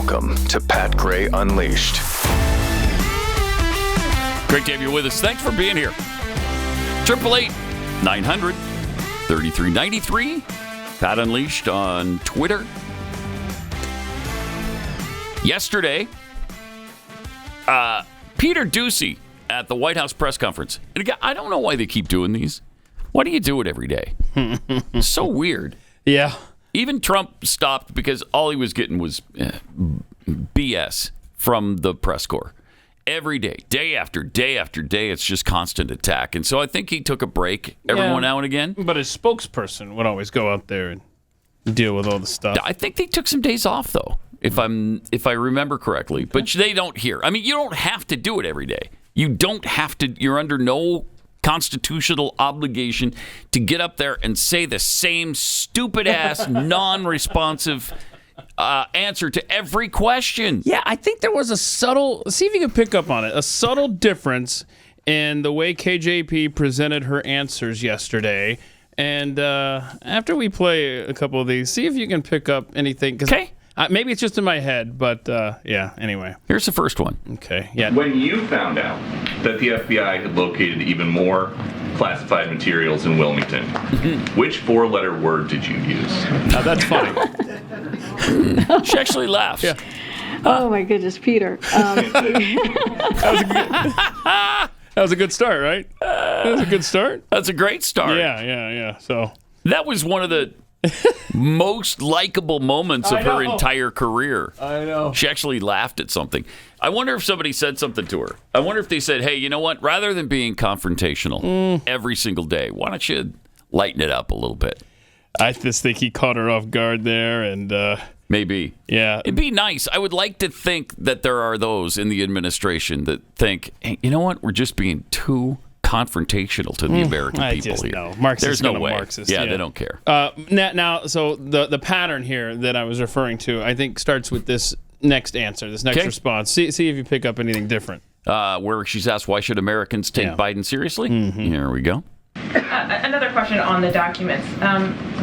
Welcome to Pat Gray Unleashed. Great to have you with us. Thanks for being here. 888-900-3393. Pat Unleashed on Twitter. Yesterday, Peter Doocy at the White House press conference. And again, I don't know why they keep doing these. Why do you do it every day? It's so weird. Yeah. Even Trump stopped because all he was getting was BS from the press corps. Every day, day after day after day, it's just constant attack. And so I think he took a break every now and again. But his spokesperson would always go out there and deal with all the stuff. I think they took some days off, though, if I remember correctly. Okay. But they don't hear. I mean, you don't have to do it every day. You don't have to. You're under no constitutional obligation to get up there and say the same stupid-ass, non-responsive answer to every question. Yeah, I think there was a subtle, see if you can pick up on it, a subtle difference in the way KJP presented her answers yesterday. And after we play a couple of these, see if you can pick up anything. Okay. Maybe it's just in my head, but yeah, anyway. Here's the first one. Okay, yeah. When you found out that the FBI had located even more classified materials in Wilmington, which four-letter word did you use? That's funny. She actually laughed. Yeah. Oh, my goodness, Peter. That was a good start, right? That was a good start. That's a great start. Yeah. So that was one of the most likable moments of her entire career. I know. She actually laughed at something. I wonder if somebody said something to her. I wonder if they said, hey, you know what? Rather than being confrontational every single day, why don't you lighten it up a little bit? I just think he caught her off guard there, and maybe. Yeah. It'd be nice. I would like to think that there are those in the administration that think, hey, you know what? We're just being too confrontational to the American people here. No. Marxist. There's no way. Marxist, yeah, they don't care. Now, so the pattern here that I was referring to, I think, starts with this next answer, this next response. See if you pick up anything different. Where she's asked, why should Americans take Biden seriously? Here we go. Another question on the documents.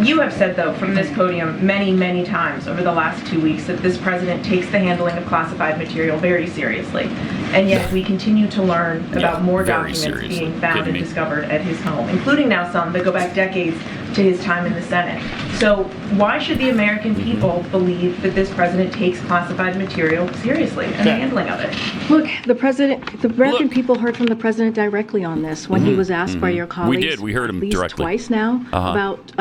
You have said, though, from this podium many, many times over the last 2 weeks that this president takes the handling of classified material very seriously. And yet we continue to learn about more documents being found and discovered at his home, including now some that go back decades to his time in the Senate. So why should the American people believe that this president takes classified material seriously and the handling of it? Look, the American people heard from the president directly on this when he was asked by your colleagues. We did. We heard him at least directly. Twice now about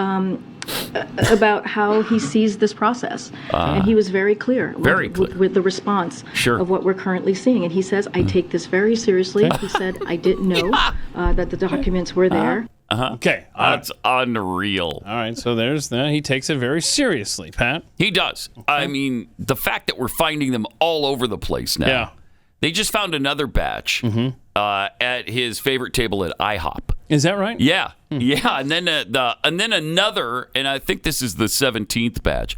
how he sees this process. And he was very clear, with the response of what we're currently seeing. And he says, I take this very seriously. He said, I didn't know that the documents were there. Okay. That's unreal. All right, so there's that. He takes it very seriously, Pat. He does. Okay. I mean, the fact that we're finding them all over the place now. Yeah. They just found another batch at his favorite table at IHOP. Is that right? Yeah. Yeah, and then another, and I think this is the 17th batch,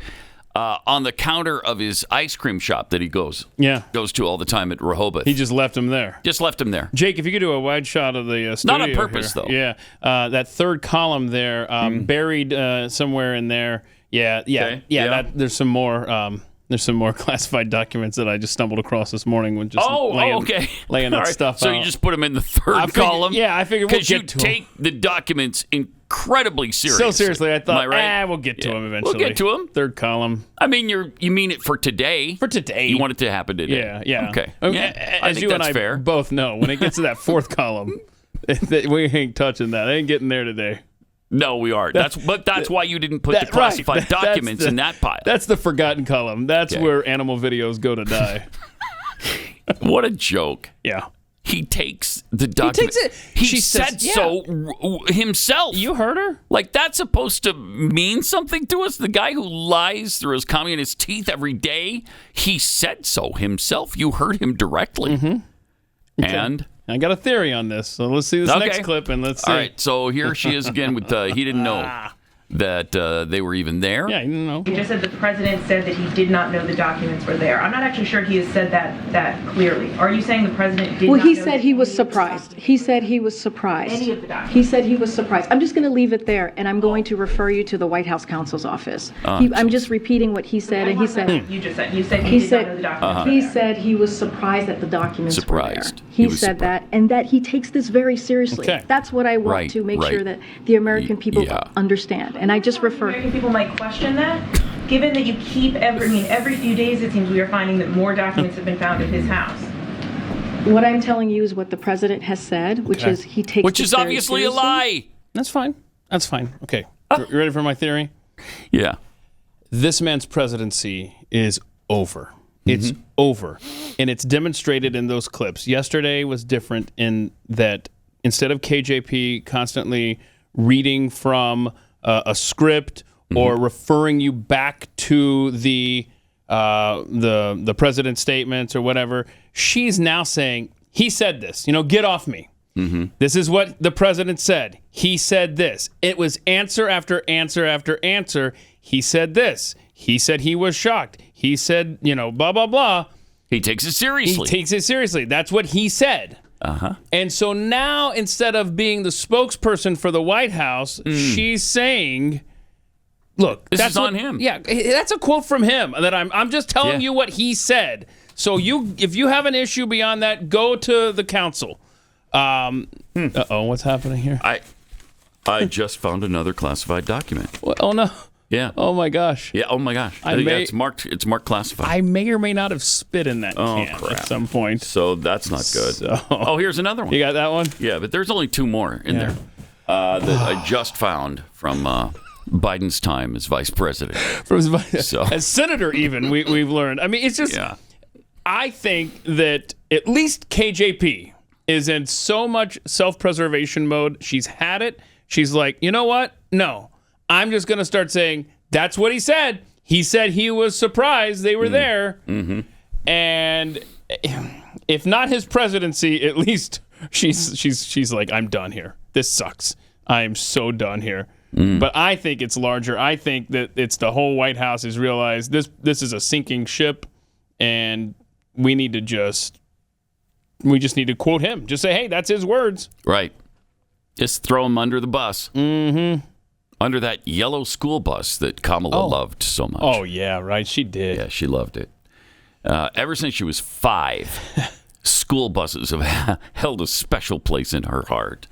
on the counter of his ice cream shop that he goes to all the time at Rehoboth. He just left him there. Jake, if you could do a wide shot of the studio. Not on purpose, here. though. Yeah, that third column there, buried somewhere in there. There's some more. There's some more classified documents that I just stumbled across this morning when just laying that stuff out. So you just put them in the third column? Yeah, I figured we'll get to them. Because you take the documents incredibly seriously. So seriously, I thought, right? we'll get to them eventually. We'll get to them. Third column. I mean, you mean it for today. For today. You want it to happen today. Yeah. Okay. As you and I fair. both know, when it gets to that fourth column, we ain't touching that. I ain't getting there today. No, we aren't. That's why you didn't put the classified documents in that pile. That's the forgotten column. That's where animal videos go to die. What a joke. Yeah. He takes the document. He takes it. She said so himself. You heard her? Like, that's supposed to mean something to us? The guy who lies through his communist teeth every day, he said so himself. You heard him directly. Okay. And I got a theory on this, so let's see this next clip and let's see. All right, so here she is again with He Didn't Know. that they were even there. Yeah, You just said the president said that he did not know the documents were there. I'm not actually sure he has said that clearly. Are you saying the president did not know? Well, he said he was surprised. He said he was surprised. Any of the documents? He said he was surprised. I'm just going to leave it there, and I'm going to refer you to the White House counsel's office. I'm just repeating what he said, and he said... You just said. You said he did not know the documents. He said he was surprised that the documents were there. He He said that, and that he takes this very seriously. Okay. That's what I want to make sure that the American people understand. And I just refer... American people might question that, given that you keep every few days it seems we are finding that more documents have been found at his house. What I'm telling you is what the president has said, which is he takes Which this is very obviously seriously. a lie. That's fine. That's fine. Okay. You ready for my theory? Yeah. This man's presidency is over. It's over. And it's demonstrated in those clips. Yesterday was different in that instead of KJP constantly reading from a script or referring you back to the president's statements or whatever, she's now saying, he said this, get off me. This is what the president said. He said this. It was answer after answer after answer. He said this. He said he was shocked. He said, blah, blah, blah. He takes it seriously. He takes it seriously. That's what he said. And so now, instead of being the spokesperson for the White House, she's saying, look, This that's is on him. Yeah, that's a quote from him that I'm just telling you what he said. So if you have an issue beyond that, go to the council. What's happening here? I just found another classified document. Oh no. Yeah. Oh my gosh. Yeah. Oh my gosh. It's marked. It's marked classified. I may or may not have spit in that can crap. at some point. So that's not good. So- Here's another one. You got that one? Yeah, but there's only two more in there that I just found from Biden's time as vice president. As senator, even we've learned. I mean, it's just. Yeah. I think that at least KJP is in so much self-preservation mode. She's had it. She's like, you know what? No, I'm just going to start saying that's what he said. He said he was surprised they were there. And if not his presidency, at least she's like, I'm done here. This sucks. I am so done here. But I think it's larger. I think that it's the whole White House has realized this is a sinking ship, and we just need to quote him. Just say, hey, that's his words. Right. Just throw him under the bus. Under that yellow school bus that Kamala loved so much. Oh, yeah, right. She did. Yeah, she loved it. Ever since she was 5, school buses have held a special place in her heart.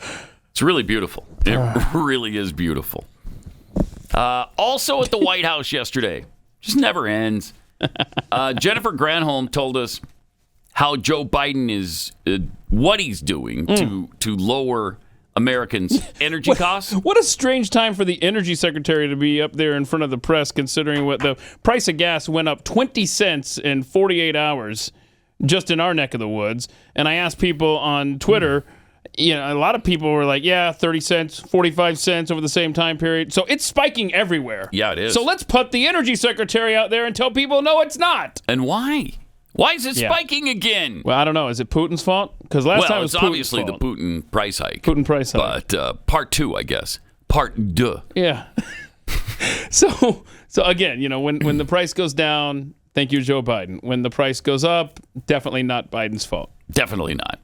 It's really beautiful. It really is beautiful. Also at the White House yesterday, just never ends. Jennifer Granholm told us how Joe Biden is, what he's doing to lower Americans' energy costs. What a strange time for the energy secretary to be up there in front of the press, considering what the price of gas went up 20 cents in 48 hours just in our neck of the woods. And I asked people on Twitter, a lot of people were like, 30 cents, 45 cents over the same time period. So it's spiking everywhere. Yeah, it is. So let's put the energy secretary out there and tell people, no, it's not. And why? Why is it spiking again? Well, I don't know. Is it Putin's fault? Because last time it was it's Putin's obviously fault. the Putin price hike. But part 2, I guess. Part 2. Yeah. So again, when the price goes down, thank you, Joe Biden. When the price goes up, definitely not Biden's fault. Definitely not.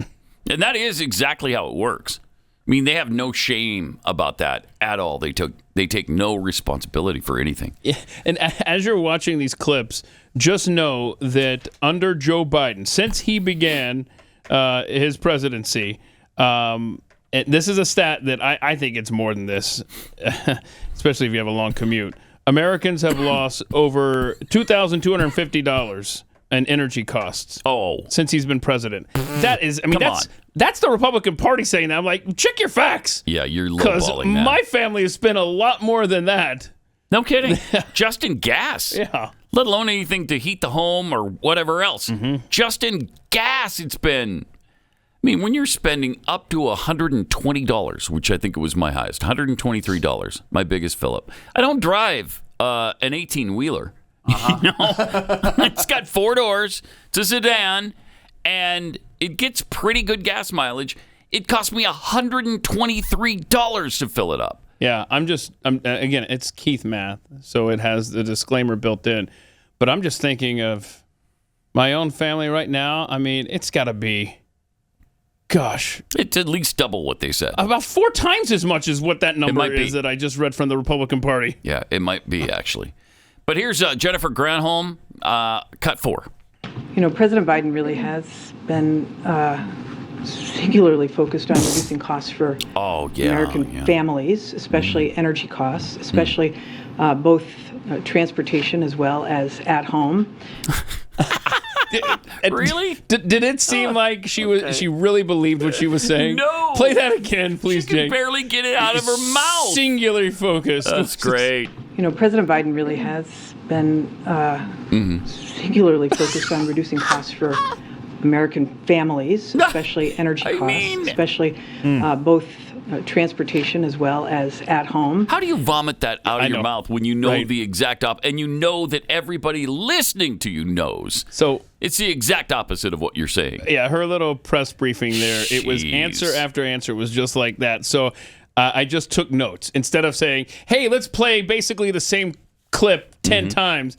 And that is exactly how it works. I mean, they have no shame about that at all. They take no responsibility for anything. Yeah. And as you're watching these clips, just know that under Joe Biden, since he began his presidency, and this is a stat that I think it's more than this, especially if you have a long commute. Americans have lost over $2,250 in energy costs. Since he's been president. That is, that's the Republican Party saying that. I'm like, check your facts. Yeah, you're lowballing Because that. my family has spent a lot more than that. No kidding. Just in gas. Yeah. Let alone anything to heat the home or whatever else. Just in gas, it's been. I mean, when you're spending up to $120, which I think it was my highest, $123, my biggest fill up. I don't drive an 18-wheeler. It's got 4 doors. It's a sedan, and it gets pretty good gas mileage. It cost me $123 to fill it up. Yeah, again, it's Keith math, so it has the disclaimer built in. But I'm just thinking of my own family right now. I mean, it's got to be, gosh. It's at least double what they said. About 4 times as much as what that number is that I just read from the Republican Party. Yeah, it might be, actually. But here's Jennifer Granholm, cut 4. President Biden really has been singularly focused on reducing costs for American families, especially energy costs, especially both transportation as well as at home. Really? Did it seem like she really believed what she was saying? No. Play that again, please, She Jake. can barely get it out of her mouth. Singularly focused. That's great. President Biden really has been singularly focused on reducing costs for American families, especially energy costs, especially both transportation as well as at home. How do you vomit that out of your mouth when you know the exact opposite, and you know that everybody listening to you knows? So it's the exact opposite of what you're saying. Yeah, her little press briefing there, it was answer after answer. It was just like that. So I just took notes. Instead of saying, hey, let's play basically the same clip 10 times,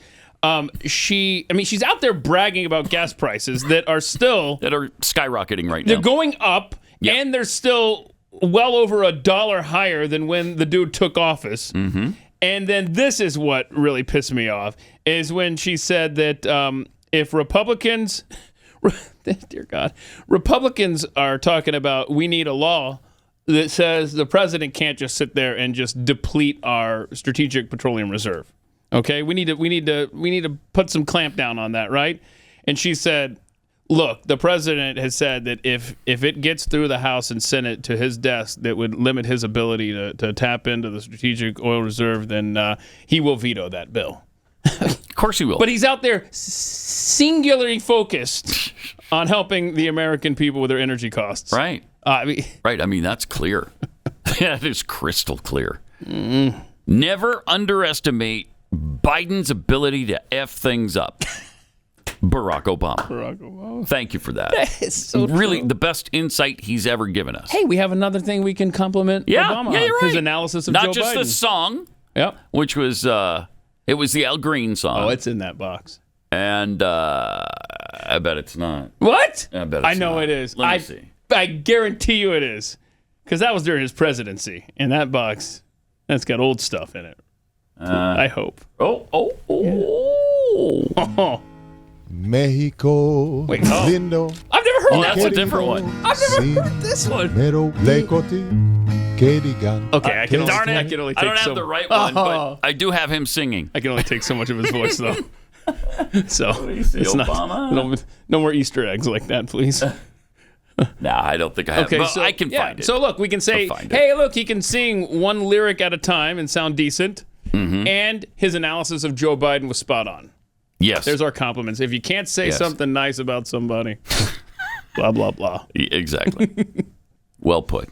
she's out there bragging about gas prices that are skyrocketing right now. They're going up, and they're still well over $1 higher than when the dude took office. And then this is what really pissed me off, is when she said that if Republicans, dear God, Republicans are talking about we need a law that says the president can't just sit there and just deplete our strategic petroleum reserve. Okay, we need to put some clamp down on that, right? And she said, look, the president has said that if it gets through the House and Senate to his desk that would limit his ability to tap into the strategic oil reserve, then he will veto that bill. Of course he will. But he's out there singularly focused on helping the American people with their energy costs. Right. Right. I mean, that's clear. That is crystal clear. Never underestimate Biden's ability to F things up. Barack Obama. Thank you for that. It's so really true. The best insight he's ever given us. Hey, we have another thing we can compliment Obama on. You're right. His analysis of Not Joe Biden. just the song, Yep. which was it was the Al Green song. Oh, it's in that box. And I bet it's not. What? I bet it's I know not. it is. Let me see. I guarantee you it is. Because that was during his presidency. And that box, that's got old stuff in it. I hope. Oh. Mexico. Wait, lindo. I've never heard that. That's a different one. I've never heard this one. Pero lekoti que digan. Okay, I can only I take don't have the right one, Oh. but I do have him singing. I can only take so much of his voice, though. So see, it's Obama? not. No more Easter eggs like that, please. Nah, I don't think I have. Okay, but so I can find it. So look, we can say, I'll find hey, look, he can sing one lyric at a time and sound decent, and his analysis of Joe Biden was spot on. Yes. There's our compliments. If you can't say something nice about somebody, blah, blah, blah. Exactly. Well put.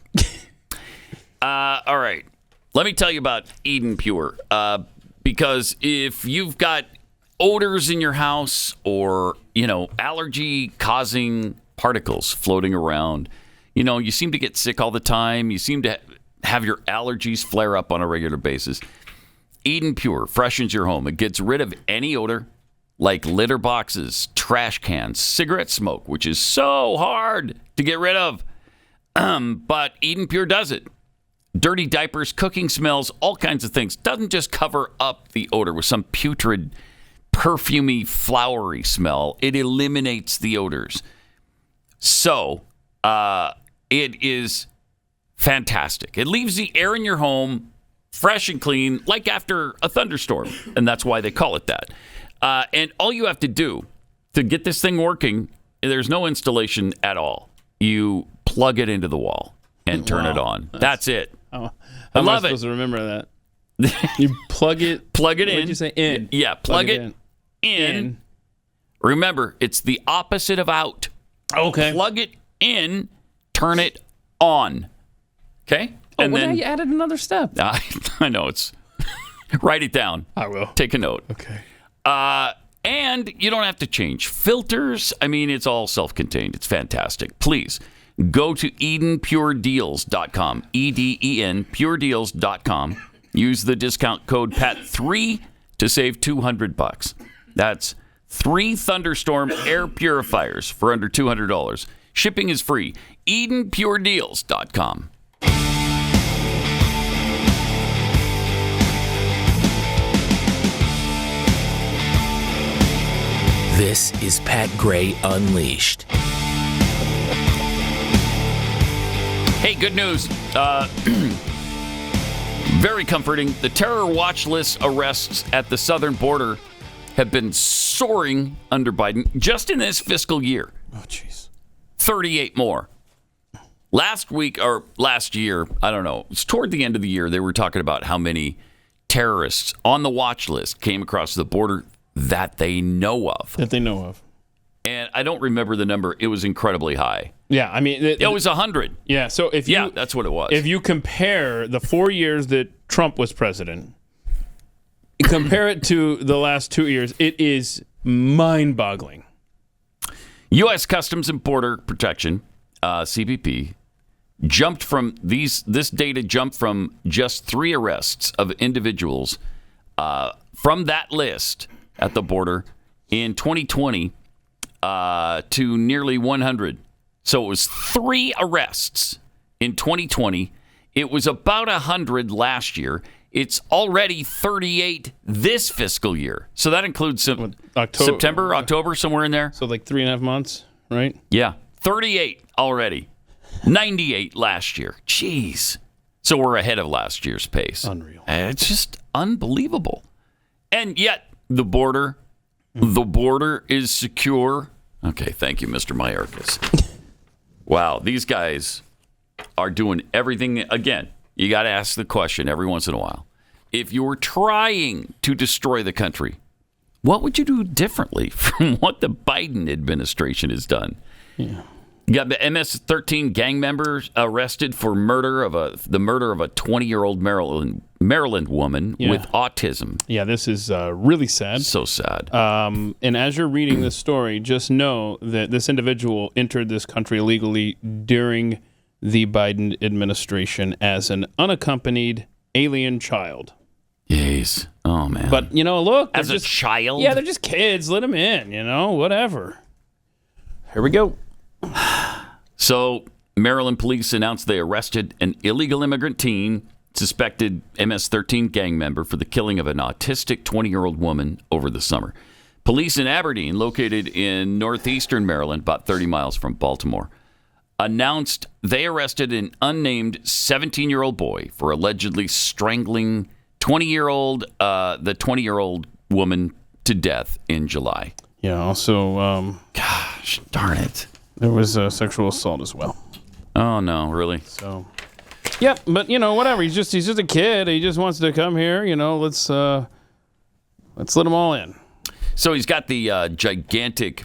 All right. Let me tell you about Eden Pure. Because if you've got odors in your house or, allergy-causing particles floating around, you seem to get sick all the time. You seem to have your allergies flare up on a regular basis. Eden Pure freshens your home. It gets rid of any odor, like litter boxes, trash cans, cigarette smoke, which is so hard to get rid of. But Eden Pure does it. Dirty diapers, cooking smells, all kinds of things. Doesn't just cover up the odor with some putrid, perfumey, flowery smell. It eliminates the odors. So, it is fantastic. It leaves the air in your home fresh and clean, like after a thunderstorm. And that's why they call it that. And all you have to do to get this thing working, there's no installation at all. You plug it into the wall and turn it on. That's it. How I am I love it. supposed to remember that? You plug it in. What did you say? In. Yeah, plug it in. Remember, it's the opposite of out. Okay. Plug it in, turn it on. Okay? Oh, now you added another step. I know. It's write it down. I will. Take a note. Okay. And you don't have to change filters. I mean, it's all self-contained. It's fantastic. Please Go to EdenPureDeals.com, EDEN, puredeals.com. Use the discount code PAT3 to save $200. That's 3 Thunderstorm air purifiers for under $200. Shipping is free. EdenPureDeals.com. This is Pat Gray Unleashed. Hey, good news. Very comforting. The terror watch list arrests at the southern border have been soaring under Biden just in this fiscal year. Oh, jeez. 38 more. Last week or last year, I don't know, it's toward the end of the year, they were talking about how many terrorists on the watch list came across the border that they know of. And I don't remember the number. It was incredibly high. Yeah, I mean... It was 100. Yeah, so if you... Yeah, that's what it was. If you compare the 4 years that Trump was president, compare it to the last 2 years, it is mind-boggling. U.S. Customs and Border Protection, CBP, this data jumped from just 3 arrests of individuals from that list at the border in 2020 to nearly 100. So it was 3 arrests in 2020. It was about 100 last year. It's already 38 this fiscal year. So that includes September, October, somewhere in there. So like 3.5 months, right? Yeah, 38 already. 98 last year. Jeez. So we're ahead of last year's pace. Unreal. It's just unbelievable. And yet the border is secure. Okay, thank you, Mr. Mayorkas. Wow, these guys are doing everything. Again, you got to ask the question every once in a while. If you were trying to destroy the country, what would you do differently from what the Biden administration has done? Yeah. You got the MS-13 gang members arrested for the murder of a 20-year-old Maryland woman with autism. Yeah, this is really sad. So sad. And as you're reading this story, just know that this individual entered this country illegally during the Biden administration as an unaccompanied alien child. Jeez. Oh, man. But, look. As a child? Yeah, they're just kids. Let them in, whatever. Here we go. So, Maryland police announced they arrested an illegal immigrant teen, suspected MS-13 gang member, for the killing of an autistic 20-year-old woman over the summer. Police in Aberdeen, located in northeastern Maryland, about 30 miles from Baltimore, announced they arrested an unnamed 17-year-old boy for allegedly strangling the 20-year-old woman to death in July. Yeah, also... gosh, darn it. There was sexual assault as well. Oh, no, really? So, yeah, but, whatever. He's just a kid. He just wants to come here. Let's let him all in. So he's got the gigantic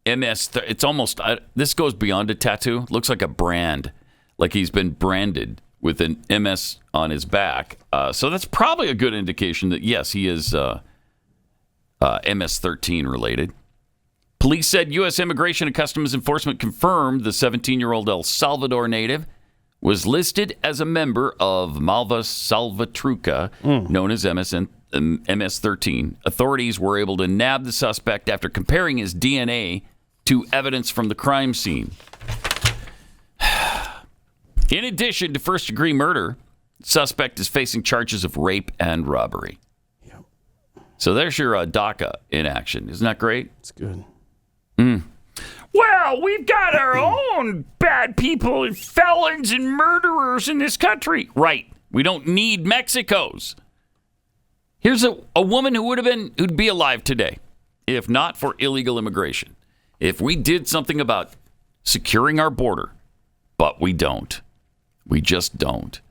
MS. It's almost, this goes beyond a tattoo. It looks like a brand, like he's been branded with an MS on his back. So that's probably a good indication that, yes, he is MS-13 related. Police said U.S. Immigration and Customs Enforcement confirmed the 17-year-old El Salvador native was listed as a member of Malva Salvatrucha, known as MS-13. Authorities were able to nab the suspect after comparing his DNA to evidence from the crime scene. In addition to first-degree murder, the suspect is facing charges of rape and robbery. Yep. So there's your DACA in action. Isn't that great? It's good. Well, we've got our own bad people and felons and murderers in this country. Right. We don't need Mexico's. Here's a woman who'd be alive today if not for illegal immigration. If we did something about securing our border, but we don't. We just don't.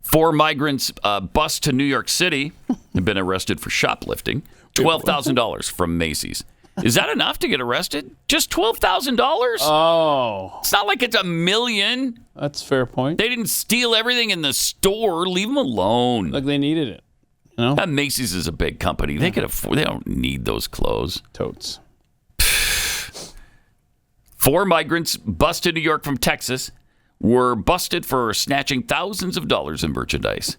4 migrants bused to New York City have been arrested for shoplifting. $12,000 from Macy's. Is that enough to get arrested? Just $12,000? Oh. It's not like it's $1 million. That's a fair point. They didn't steal everything in the store. Leave them alone. Like they needed it. Macy's is a big company. They could afford. They don't need those clothes. Totes. 4 migrants bused to New York from Texas were busted for snatching thousands of dollars in merchandise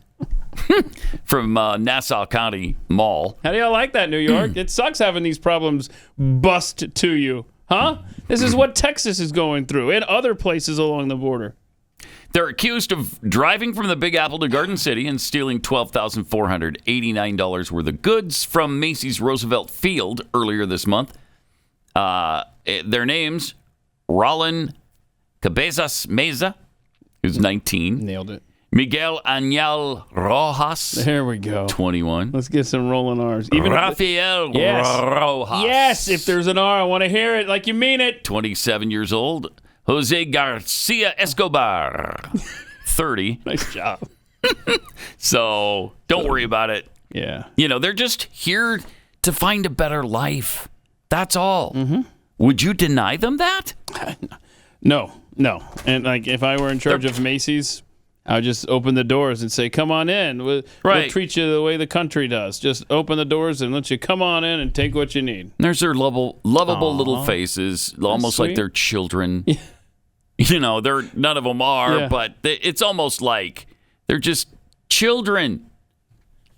from Nassau County Mall. How do y'all like that, New York? It sucks having these problems bust to you, huh? This is what Texas is going through and other places along the border. They're accused of driving from the Big Apple to Garden City and stealing $12,489 worth of goods from Macy's Roosevelt Field earlier this month. Their names, Roland Cabezas Meza, who's 19. Nailed it. Miguel Añal Rojas. There we go. 21. Let's get some rolling R's. Rafael Rojas. Yes, if there's an R, I want to hear it like you mean it. 27 years old. Jose Garcia Escobar. 30. Nice job. So don't worry about it. Yeah. They're just here to find a better life. That's all. Mm-hmm. Would you deny them that? No. And if I were in charge of Macy's, I would just open the doors and say, come on in. We'll treat you the way the country does. Just open the doors and let you come on in and take what you need. There's their lovable little faces, almost like they're children. They're none of them are, but it's almost like they're just children.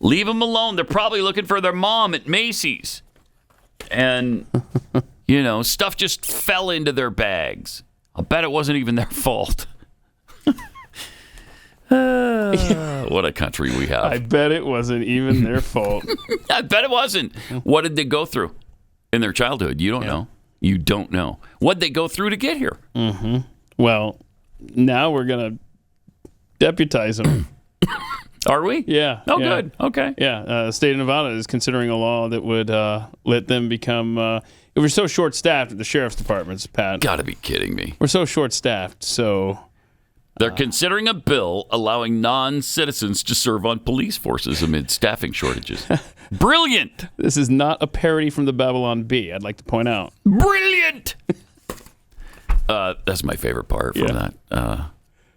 Leave them alone. They're probably looking for their mom at Macy's. And, stuff just fell into their bags. I'll bet it wasn't even their fault. What a country we have. I bet it wasn't even their fault. I bet it wasn't. What did they go through in their childhood? You don't know. You don't know. What did they go through to get here? Mm-hmm. Well, now we're going to deputize them. Are we? Yeah. Oh, good. Okay. Yeah. The state of Nevada is considering a law that would let them become... we're so short-staffed at the sheriff's departments, Pat. Gotta be kidding me. We're so short-staffed, so... They're considering a bill allowing non-citizens to serve on police forces amid staffing shortages. Brilliant! This is not a parody from the Babylon Bee, I'd like to point out. Brilliant! That's my favorite part from that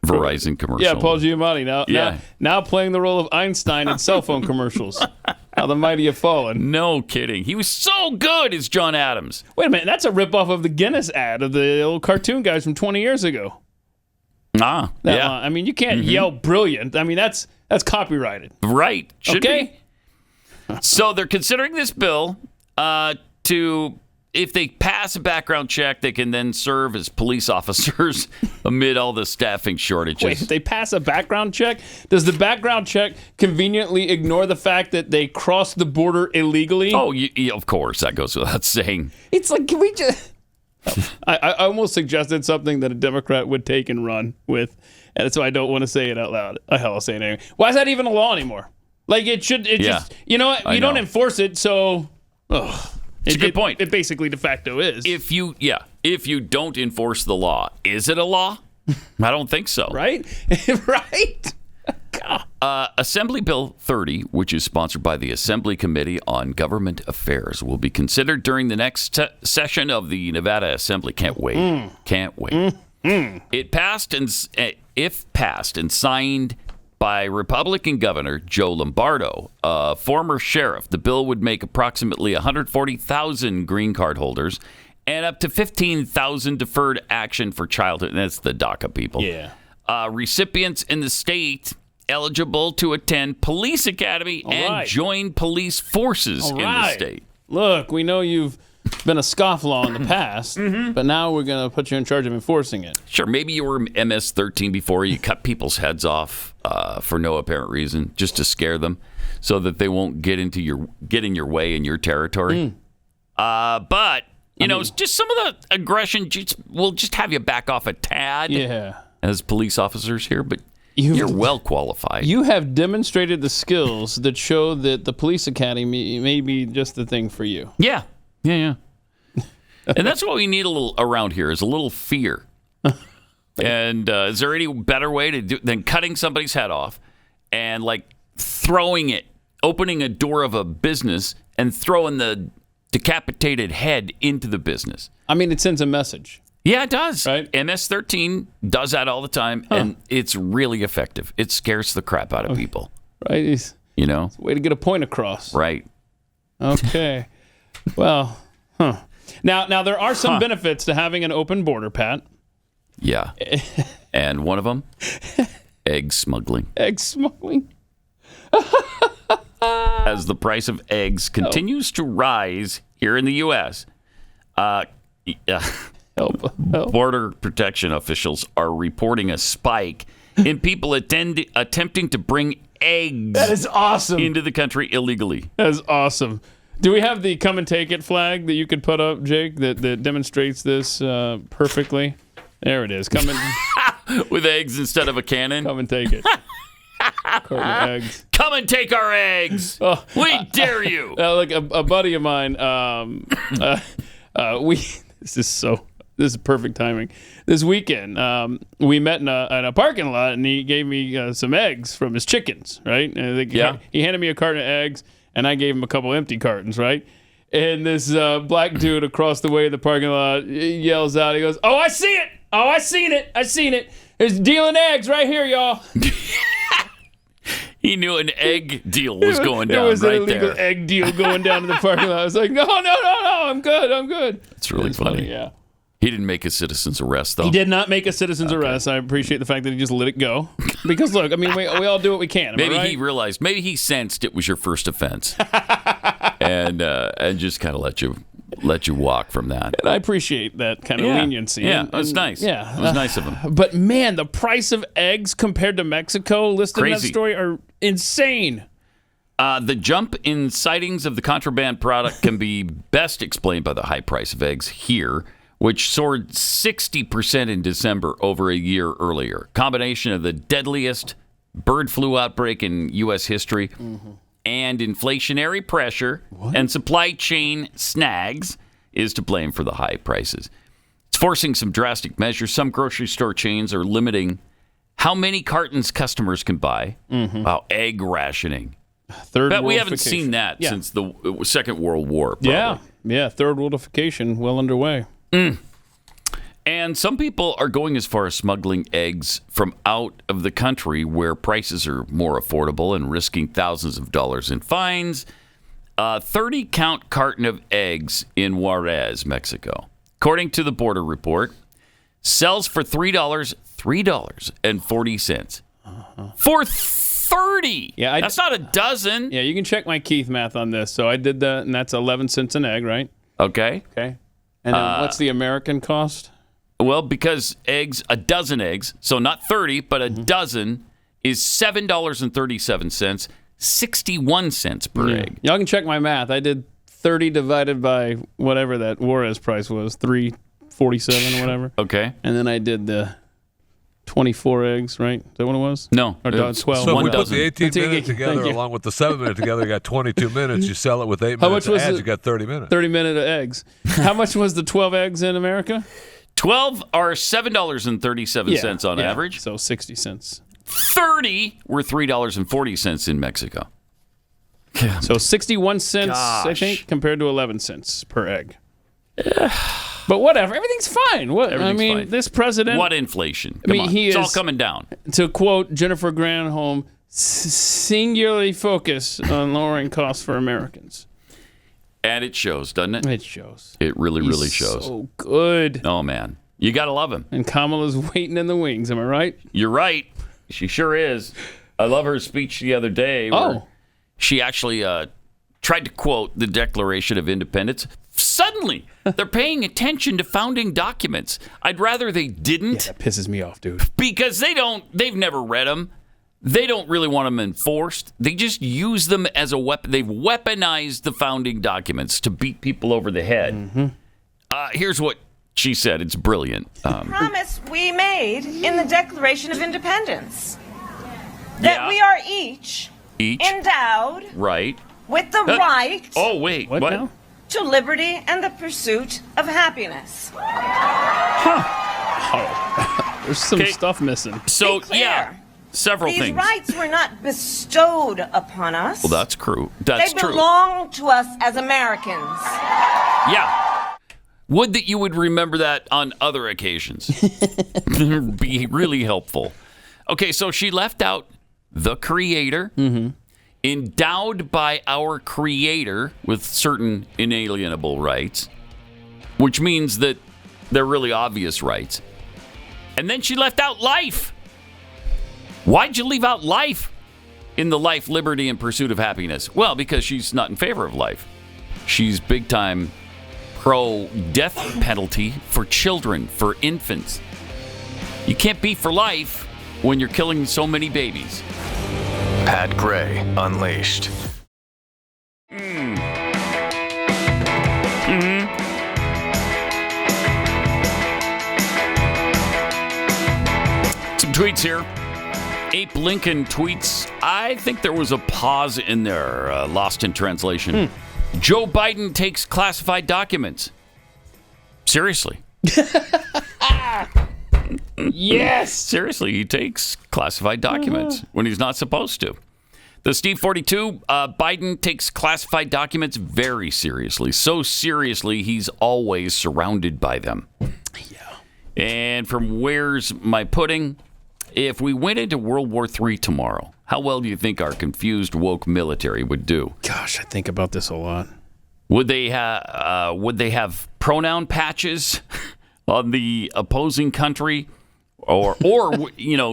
Verizon commercial. Yeah, Paul Giamatti now playing the role of Einstein in cell phone commercials. How the mighty have fallen. No kidding. He was so good as John Adams. Wait a minute, that's a ripoff of the Guinness ad of the old cartoon guys from 20 years ago. Yeah. I mean, you can't yell brilliant. I mean, that's copyrighted. Right. Should be. So they're considering this bill to, if they pass a background check, they can then serve as police officers amid all the staffing shortages. Wait, if they pass a background check, does the background check conveniently ignore the fact that they crossed the border illegally? Oh, of course. That goes without saying. It's like, can we just... I almost suggested something that a Democrat would take and run with, and so I don't want to say it out loud. Hell, I'll say it anyway. Why is that even a law anymore? Like, just, you know what? You don't enforce it, so... It's a good point. It basically de facto is. If you don't enforce the law, is it a law? I don't think so. Right? Right? Assembly Bill 30, which is sponsored by the Assembly Committee on Government Affairs, will be considered during the next session of the Nevada Assembly. Can't wait. Can't wait. It passed, and if passed and signed by Republican Governor Joe Lombardo, a former sheriff, the bill would make approximately 140,000 green card holders and up to 15,000 deferred action for childhood. That's the DACA people. Yeah. Recipients in the state eligible to attend police academy join police forces in the state. Look, we know you've been a scofflaw in the past, but now we're going to put you in charge of enforcing it. Sure, maybe you were MS-13 before. You cut people's heads off for no apparent reason, just to scare them, so that they won't get in your way in your territory. But just some of the aggression will just have you back off a tad. Yeah. As police officers here, but you're well qualified. You have demonstrated the skills that show that the police academy may be just the thing for you. Yeah. And that's what we need a little around here is a little fear. And is there any better way to do than cutting somebody's head off and like throwing it, opening a door of a business and throwing the decapitated head into the business? I mean, it sends a message. Yeah, it does. Right? MS-13 does that all the time, and it's really effective. It scares the crap out of people. Right? It's a way to get a point across. Right. Okay. Well, Now there are some benefits to having an open border, Pat. Yeah. And one of them, egg smuggling. Egg smuggling. As the price of eggs continues to rise here in the U.S., Border protection officials are reporting a spike in people attempting to bring eggs. That is awesome. Into the country illegally. That is awesome. Do we have the come and take it flag that you could put up, Jake, that demonstrates this perfectly? There it is. Come and with eggs instead of a cannon. Come and take it. Carton of eggs. Come and take our eggs. Oh, we dare you. Like a buddy of mine. This is perfect timing. This weekend, we met in a parking lot, and he gave me some eggs from his chickens, right? And he handed me a carton of eggs, and I gave him a couple empty cartons, right? And this black dude across the way in the parking lot yells out, he goes, "Oh, I see it! Oh, I seen it! I seen it! There's dealing eggs right here, y'all." He knew an egg deal was going down. There was right an illegal there. egg deal going down in the parking lot. I was like, no, I'm good. It's really funny. Yeah. He didn't make a citizen's arrest, though. He did not make a citizen's arrest. I appreciate the fact that he just let it go. Because, look, I mean, we all do what we can. Maybe right? he realized, maybe he sensed it was your first offense. and just kind of let you walk from that. And I appreciate that kind of leniency. Yeah, it was nice. Yeah. It was nice of him. But, man, the price of eggs compared to Mexico listed in that story are insane. The jump in sightings of the contraband product can be best explained by the high price of eggs here, which soared 60% in December over a year earlier. Combination of the deadliest bird flu outbreak in U.S. history and inflationary pressure and supply chain snags is to blame for the high prices. It's forcing some drastic measures. Some grocery store chains are limiting how many cartons customers can buy. Wow, egg rationing. Bet we haven't seen that since the Second World War. Probably. Yeah, third worldification well underway. And some people are going as far as smuggling eggs from out of the country where prices are more affordable and risking thousands of dollars in fines. 30-count carton of eggs in Juarez, Mexico, according to the Border Report, sells for $3.40. For 30. Yeah, that's not a dozen. Yeah, you can check my Keith math on this. So I did that, and that's 11 cents an egg, right? Okay. And then what's the American cost? Well, because a dozen eggs, so not 30, but a dozen is $7.37, 61 cents per egg. Y'all can check my math. I did 30 divided by whatever that Juarez price was, $3.47 or whatever. Okay. And then I did the 24 eggs, right? Is that what it was? No. Or 12? So if we put the 18 minutes together along with the 7 minute together, you got 22 minutes. You sell it with 8 minutes of ads, you got 30 minutes. 30 minute eggs. How much was the 12 eggs in America? 12 are $7.37 on average. So 60 cents. 30 were $3.40 in Mexico. So 61 cents, I think, compared to 11 cents per egg. But whatever, everything's fine. Fine. This president. What inflation? It's all coming down. To quote Jennifer Granholm, singularly focused on lowering costs for Americans. And it shows, doesn't it? It shows. It really shows. So good. Oh, man. You got to love him. And Kamala's waiting in the wings. Am I right? You're right. She sure is. I love her speech the other day. Where she actually tried to quote the Declaration of Independence. Suddenly, they're paying attention to founding documents. I'd rather they didn't. Yeah, that pisses me off, dude. Because they've never read them. They don't really want them enforced. They just use them as a weapon. They've weaponized the founding documents to beat people over the head. Here's what she said. It's brilliant. Promise we made in the Declaration of Independence. That we are each endowed with the right Oh, wait. What? Now? to liberty and the pursuit of happiness. There's some stuff missing. So, Be clear. several These things. rights were not bestowed upon us. Well, that's true. That's they true. belong to us as Americans. Yeah. Would that you would remember that on other occasions. It'd be really helpful. Okay, so she left out the Creator, endowed by our Creator with certain inalienable rights, which means that they're really obvious rights. And then she left out life. Why'd you leave out life in the life, liberty, and pursuit of happiness? Well, because she's not in favor of life. She's big time pro-death penalty for children, for infants. You can't be for life when you're killing so many babies. Pat Gray Unleashed. Some tweets here. Ape Lincoln tweets, I think there was a pause in there, lost in translation. Joe Biden takes classified documents. Seriously. Yes! Seriously, he takes classified documents when he's not supposed to. The Steve 42, Biden takes classified documents very seriously. So seriously, he's always surrounded by them. Yeah. And from Where's My Pudding? If we went into World War III tomorrow, how well do you think our confused woke military would do? Gosh, I think about this a lot. Would they have pronoun patches on the opposing country, or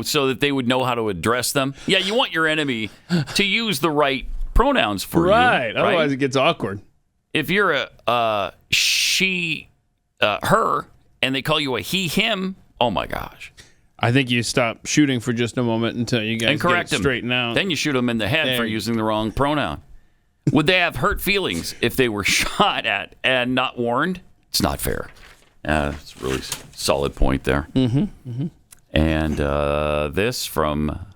so that they would know how to address them? Yeah, you want your enemy to use the right pronouns for you, right? Otherwise, it gets awkward. If you're a she, her, and they call you a he, him, oh my gosh. I think you stop shooting for just a moment until you guys get it straightened out. Then you shoot them in the head for using the wrong pronoun. Would they have hurt feelings if they were shot at and not warned? It's not fair. It's a really solid point there. And this from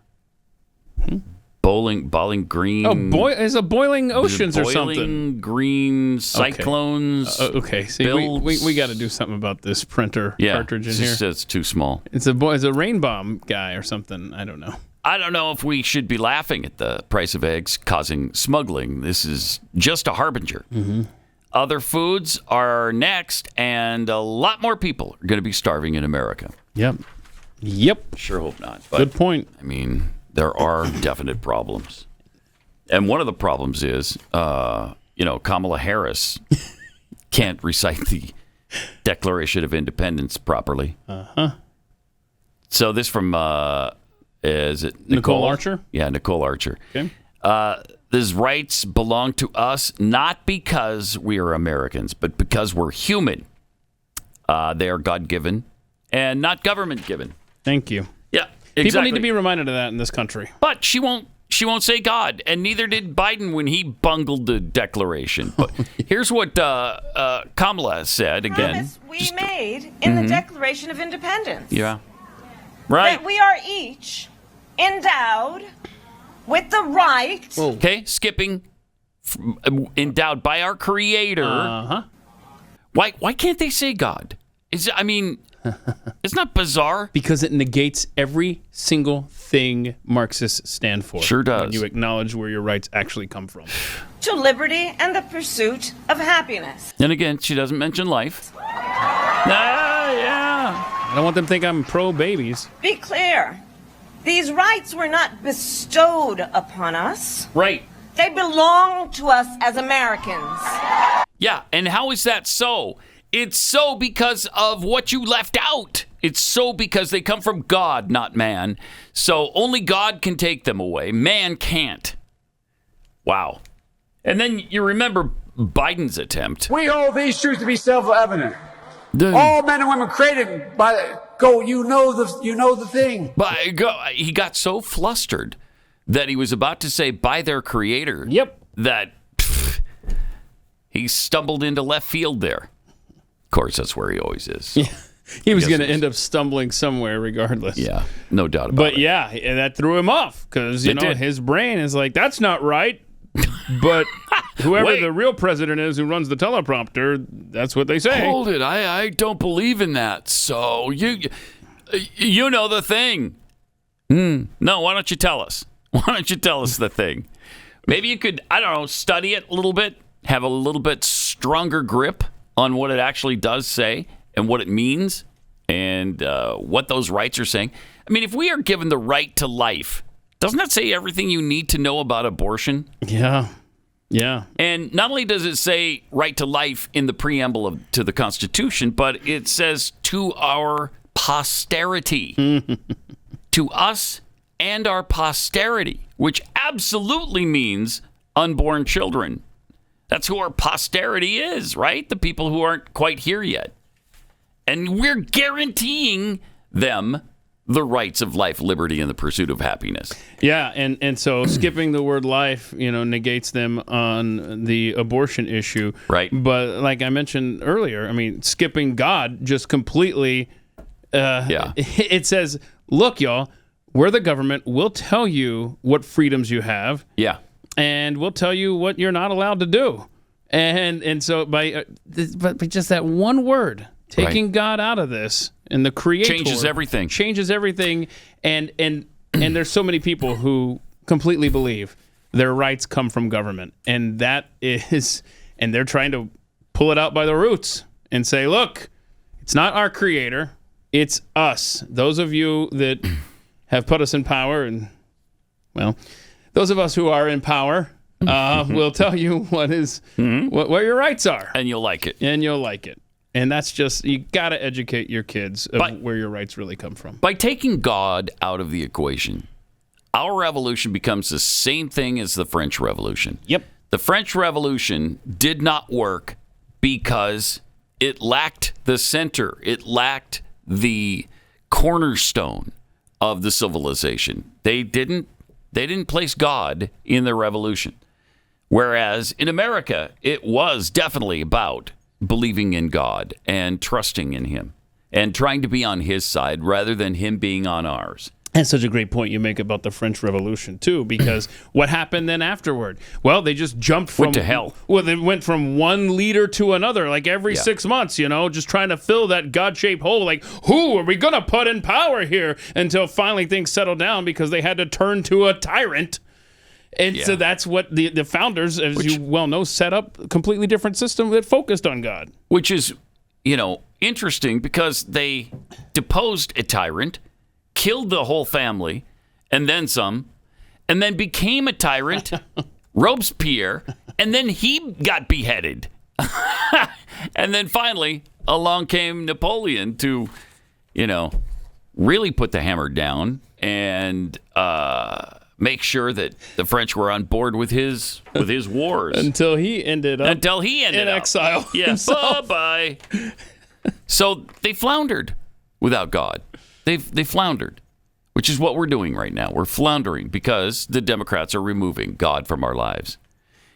Bowling Green. Oh, it's a Boiling Oceans or something. Boiling Green Cyclones. Okay, see, we got to do something about this printer cartridge in here. It's too small. It's a rain bomb guy or something. I don't know. I don't know if we should be laughing at the price of eggs causing smuggling. This is just a harbinger. Other foods are next, and a lot more people are going to be starving in America. Yep. Sure hope not. But, good point. I mean, there are definite problems. And one of the problems is, Kamala Harris can't recite the Declaration of Independence properly. So this from... is it Nicole Archer? Yeah, Nicole Archer. Okay. These rights belong to us not because we are Americans, but because we're human. They are God-given and not government-given. Thank you. Yeah, exactly. People need to be reminded of that in this country. But she won't say God, and neither did Biden when he bungled the Declaration. But here's what Kamala said again. Promise we made in the Declaration of Independence. Yeah. Right. That we are each endowed with the right. Okay, skipping. Endowed by our Creator. Why can't they say God? Isn't that bizarre? Because it negates every single thing Marxists stand for. Sure does. When you acknowledge where your rights actually come from. To liberty and the pursuit of happiness. And again, she doesn't mention life. I don't want them to think I'm pro-babies. Be clear. These rights were not bestowed upon us. Right. They belong to us as Americans. Yeah, and how is that so? It's so because of what you left out. It's so because they come from God, not man. So only God can take them away. Man can't. Wow. And then you remember Biden's attempt. We hold these truths to be self-evident. All men and women created by you know the thing. But he got so flustered that he was about to say by their Creator. Yep. That he stumbled into left field there. Of course, that's where he always is. So. Yeah. He was going to end up stumbling somewhere regardless. Yeah, no doubt about it. But yeah, that threw him off because, his brain is like, that's not right. But whoever the real president is who runs the teleprompter, that's what they say. Hold it. I don't believe in that. So you know the thing. No, why don't you tell us? Why don't you tell us the thing? Maybe you could, study it a little bit, have a little bit stronger grip on what it actually does say and what it means and what those rights are saying. I mean, if we are given the right to life, doesn't that say everything you need to know about abortion? Yeah. And not only does it say right to life in the preamble to the Constitution, but it says to our posterity. To us and our posterity, which absolutely means unborn children. That's who our posterity is, right? The people who aren't quite here yet. And we're guaranteeing them the rights of life, liberty, and the pursuit of happiness. Yeah, and so skipping the word life, negates them on the abortion issue. Right. But like I mentioned earlier, I mean, skipping God just completely, it says, look, y'all, we're the government. We'll tell you what freedoms you have. Yeah. And we'll tell you what you're not allowed to do. And so by just that one word, taking God out of this and the Creator changes everything. And there's so many people who completely believe their rights come from government, and they're trying to pull it out by the roots and say, look, it's not our Creator, it's us. Those of you that have put us in power, and those of us who are in power will tell you what your rights are, and you'll like it. And that's just, you got to educate your kids of where your rights really come from. By taking God out of the equation, our revolution becomes the same thing as the French Revolution. Yep. The French Revolution did not work because it lacked the center. It lacked the cornerstone of the civilization. They didn't place God in the revolution. Whereas in America, it was definitely about believing in God and trusting in him and trying to be on his side rather than him being on ours. That's such a great point you make about the French Revolution, too, because what happened then afterward? Well, they just went to hell. Well, they went from one leader to another, like every 6 months, just trying to fill that God-shaped hole. Like, who are we going to put in power here? Until finally things settled down because they had to turn to a tyrant. And so that's what the founders, as you well know, set up a completely different system that focused on God. Which is, interesting because they deposed a tyrant, killed the whole family, and then some, and then became a tyrant, Robespierre, and then he got beheaded. And then finally, along came Napoleon to, really put the hammer down and make sure that the French were on board with his wars. Until he ended up in exile. Yes, bye-bye. So they floundered without God. They floundered, which is what we're doing right now. We're floundering because the Democrats are removing God from our lives.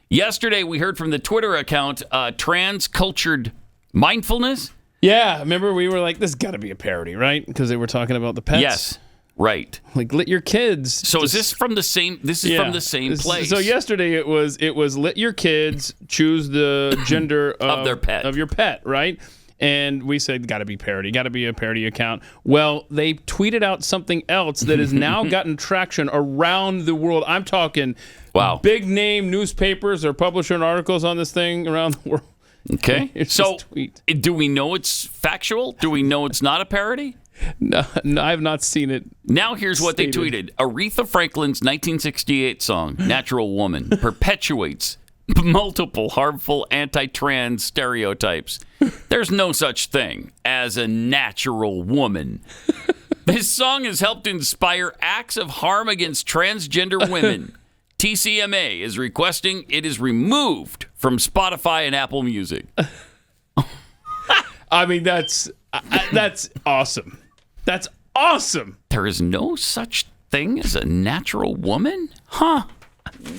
Yesterday, we heard from the Twitter account, Trans-Cultured Mindfulness. Yeah, remember we were like, this has got to be a parody, right? Because they were talking about the pets. Yes, right. Like, let your kids. So is this from the same? This is from the same place. So yesterday it was let your kids choose the gender of their pet, of your pet, right? And we said, got to be parody, got to be a parody account. Well, they tweeted out something else that has now gotten traction around the world. I'm talking big name newspapers are publishing articles on this thing around the world. Okay. So do we know it's factual? Do we know it's not a parody? No, I have not seen it. Now here's what they tweeted. Aretha Franklin's 1968 song, Natural Woman, perpetuates multiple harmful anti-trans stereotypes. There's no such thing as a natural woman. This song has helped inspire acts of harm against transgender women. TCMA is requesting it is removed from Spotify and Apple Music. I mean, that's awesome. That's awesome. There is no such thing as a natural woman? Huh.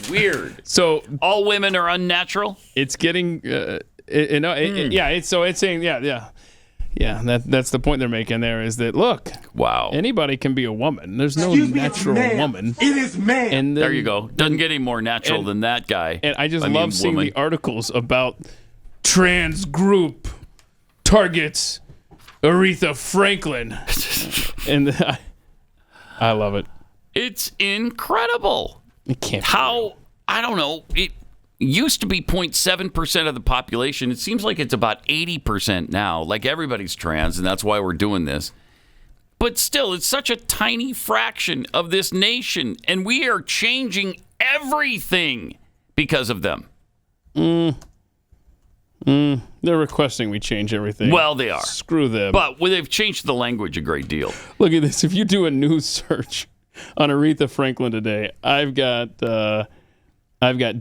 Weird. So all women are unnatural? It's getting, it's saying, that's the point they're making there is that, look, anybody can be a woman. There's no natural woman. It is man. And there you go. Doesn't get any more natural than that guy. And I love seeing the articles about trans group targets Aretha Franklin. And I love it. It's incredible. It can't. How, I don't know. It used to be 0.7% of the population. It seems like it's about 80% now. Like everybody's trans, and that's why we're doing this. But still, it's such a tiny fraction of this nation, and we are changing everything because of them. They're requesting we change everything. Well, they are. Screw them. But they've changed the language a great deal. Look at this. If you do a news search on Aretha Franklin today, I've got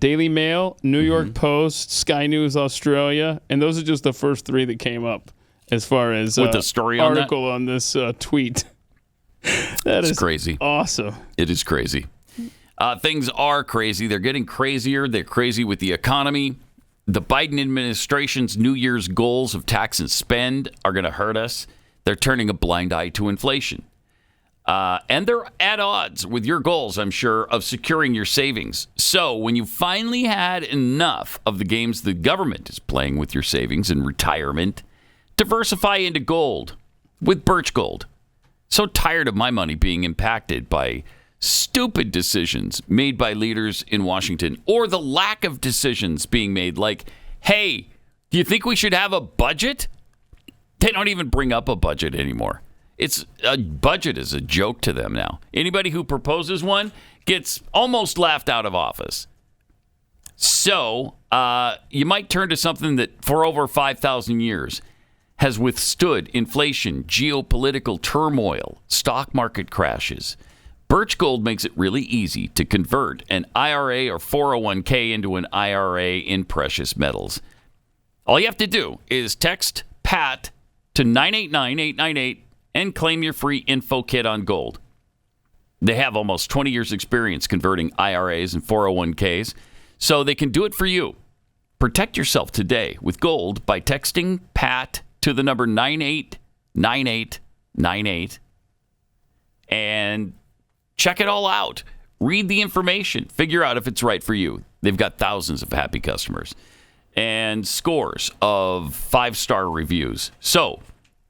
Daily Mail, New York Post, Sky News Australia, and those are just the first 3 that came up as far as with the story article on this tweet. That is crazy. Awesome. It is crazy. Things are crazy. They're getting crazier. They're crazy with the economy. The Biden administration's New Year's goals of tax and spend are going to hurt us. They're turning a blind eye to inflation. And they're at odds with your goals, I'm sure, of securing your savings. So when you finally had enough of the games the government is playing with your savings and retirement, diversify into gold with Birch Gold. So tired of my money being impacted by stupid decisions made by leaders in Washington, or the lack of decisions being made, like, hey, do you think we should have a budget? They don't even bring up a budget anymore. It's a budget is a joke to them now. Anybody who proposes one gets almost laughed out of office. So you might turn to something that for over 5,000 years has withstood inflation, geopolitical turmoil, stock market crashes. Birch Gold makes it really easy to convert an IRA or 401k into an IRA in precious metals. All you have to do is text PAT to 989-898 and claim your free info kit on gold. They have almost 20 years experience converting IRAs and 401ks, so they can do it for you. Protect yourself today with gold by texting PAT to the number 989898 and check it all out. Read the information. Figure out if it's right for you. They've got thousands of happy customers and scores of 5-star reviews. So,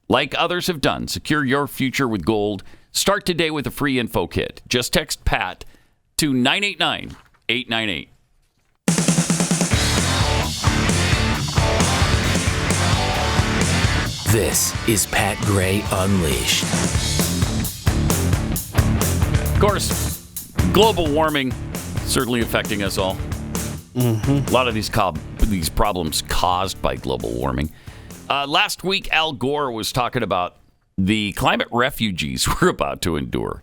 like others have done, secure your future with gold. Start today with a free info kit. Just text PAT to 989-898. This is Pat Gray Unleashed. Of course, global warming certainly affecting us all. A lot of these problems caused by global warming. Last week, Al Gore was talking about the climate refugees we're about to endure.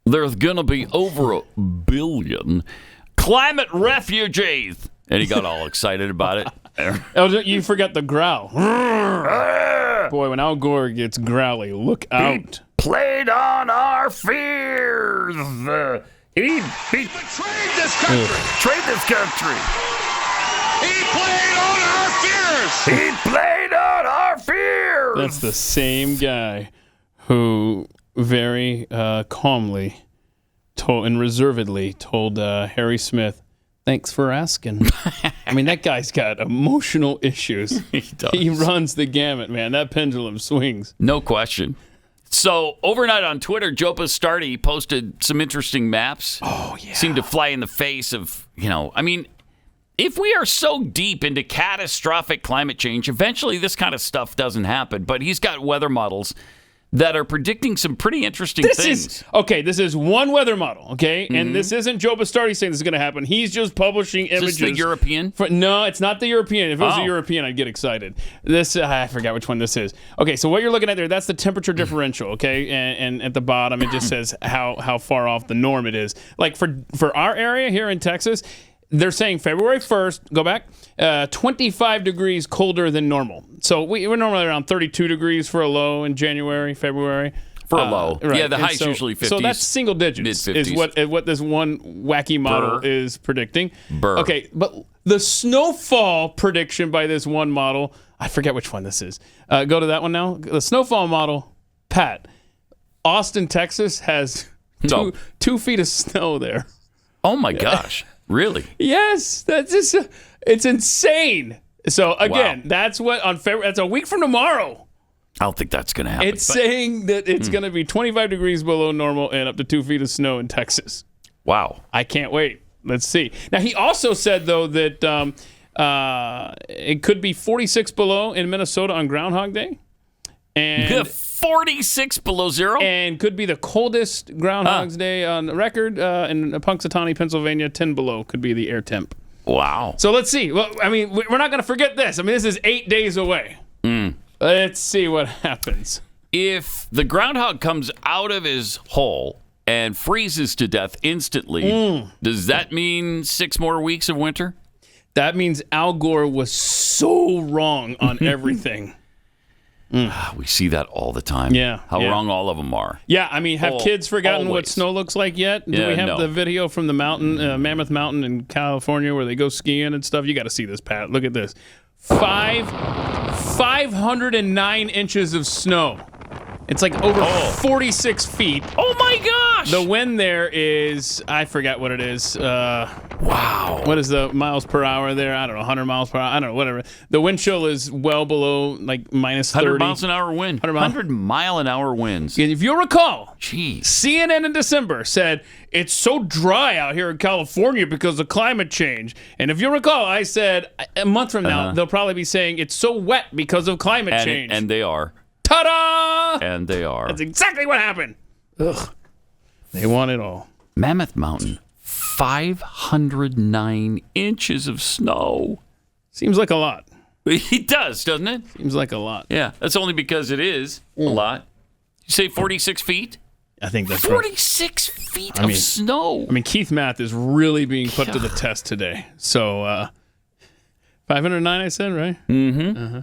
There's going to be over 1 billion climate refugees. And he got all excited about it. Oh, you forgot the growl. Boy, when Al Gore gets growly, look out. Played on our fears. He betrayed this country. Betrayed this country. He played on our fears. He played on our fears. That's the same guy who very calmly and reservedly told Harry Smith, "Thanks for asking." I mean, that guy's got emotional issues. He does. He runs the gamut, man. That pendulum swings. No question. So overnight on Twitter, Joe Bastardi posted some interesting maps. Oh, yeah. Seemed to fly in the face of, I mean, if we are so deep into catastrophic climate change, eventually this kind of stuff doesn't happen. But he's got weather models that are predicting some pretty interesting things. This is one weather model, okay? Mm-hmm. And this isn't Joe Bastardi saying this is going to happen. He's just publishing images. Is this the European? No, it's not the European. If it was a European, I'd get excited. This, I forgot which one this is. Okay, so what you're looking at there, that's the temperature differential, okay? And at the bottom, it just says how far off the norm it is. Like for our area here in Texas, they're saying February 1st, go back, 25 degrees colder than normal. So we're normally around 32 degrees for a low in January, February. For a low. Right. Yeah, the high's usually 50s. So that's single digits is what this one wacky model is predicting. Okay, but the snowfall prediction by this one model, I forget which one this is. Go to that one now. The snowfall model, Pat, Austin, Texas has 2 feet of snow there. Oh, my gosh. Really? Yes, that's just it's insane. So again, that's what on February. That's a week from tomorrow. I don't think that's going to happen. It's saying that it's going to be 25 degrees below normal and up to 2 feet of snow in Texas. Wow! I can't wait. Let's see. Now he also said though that it could be 46 below in Minnesota on Groundhog Day, and 46 below zero, and could be the coldest Groundhog's Day on the record in Punxsutawney, Pennsylvania. 10 below could be the air temp. Wow. So let's see. Well, I mean, we're not going to forget this. I mean, this is 8 days away. Let's see what happens. If the groundhog comes out of his hole and freezes to death instantly, does that mean 6 more weeks of winter? That means Al Gore was so wrong on everything. We see that all the time. Yeah. How wrong all of them are. Yeah, I mean, have kids forgotten what snow looks like yet? Do we have the video from the mountain, Mammoth Mountain in California where they go skiing and stuff? You got to see this, Pat. Look at this. 509 inches of snow. It's like over 46 feet. Oh, my gosh. The wind there is, I forgot what it is. Wow. What is the miles per hour there? I don't know, 100 miles per hour. I don't know, whatever. The wind chill is well below like minus 30. 100 miles an hour wind. 100 mile an hour winds. And if you recall, jeez, CNN in December said it's so dry out here in California because of climate change. And if you recall, I said a month from now, they'll probably be saying it's so wet because of climate change. And they are. Ta-da! And they are. That's exactly what happened. Ugh. They want it all. Mammoth Mountain, 509 inches of snow. Seems like a lot. It does, doesn't it? Seems like a lot. Yeah, that's only because it is a lot. You say 46 feet? I think that's 46 feet of snow. I mean, Keith Math is really being put to the test today. So, 509, I said, right? Mm-hmm.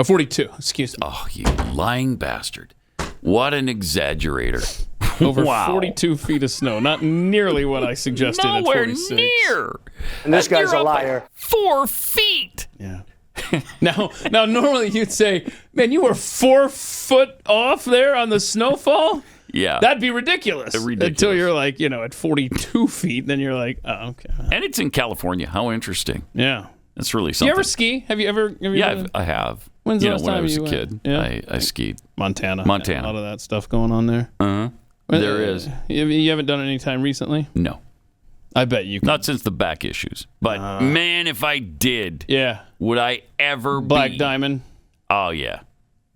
42, excuse me. Oh, you lying bastard. What an exaggerator. Over 42 feet of snow. Not nearly what I suggested at 46. Nowhere near. And this guy's a liar. 4 feet. Yeah. Now, normally you'd say, man, you were 4 foot off there on the snowfall? Yeah. That'd be ridiculous. Until you're like, at 42 feet, then you're like, oh, okay. And it's in California. How interesting. Yeah. That's really something. You ever ski? Have you ever? I have. When's the last when time I was you a kid, went? I skied. Montana. A lot of that stuff going on there. Uh-huh. There is. You haven't done it any time recently? No. I bet you could. Not since the back issues. But, man, if I did, would I ever Black Diamond? Oh, yeah.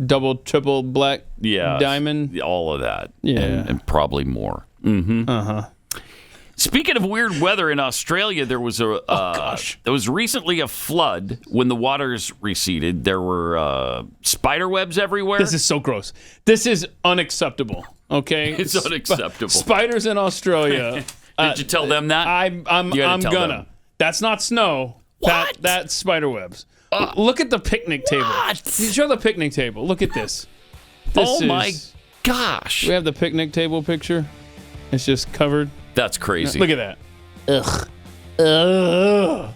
Double, triple black diamond? All of that. Yeah. And probably more. Mm-hmm. Uh-huh. Speaking of weird weather in Australia, there was there was recently a flood when the waters receded. There were spider webs everywhere. This is so gross. This is unacceptable. Okay, it's unacceptable. Spiders in Australia. Did you tell them that? I'm gonna. Them. That's not snow. What? That's spider webs. Look at the picnic table. Show the picnic table. Look at this. My gosh! We have the picnic table picture. It's just covered. That's crazy. Look at that. Ugh.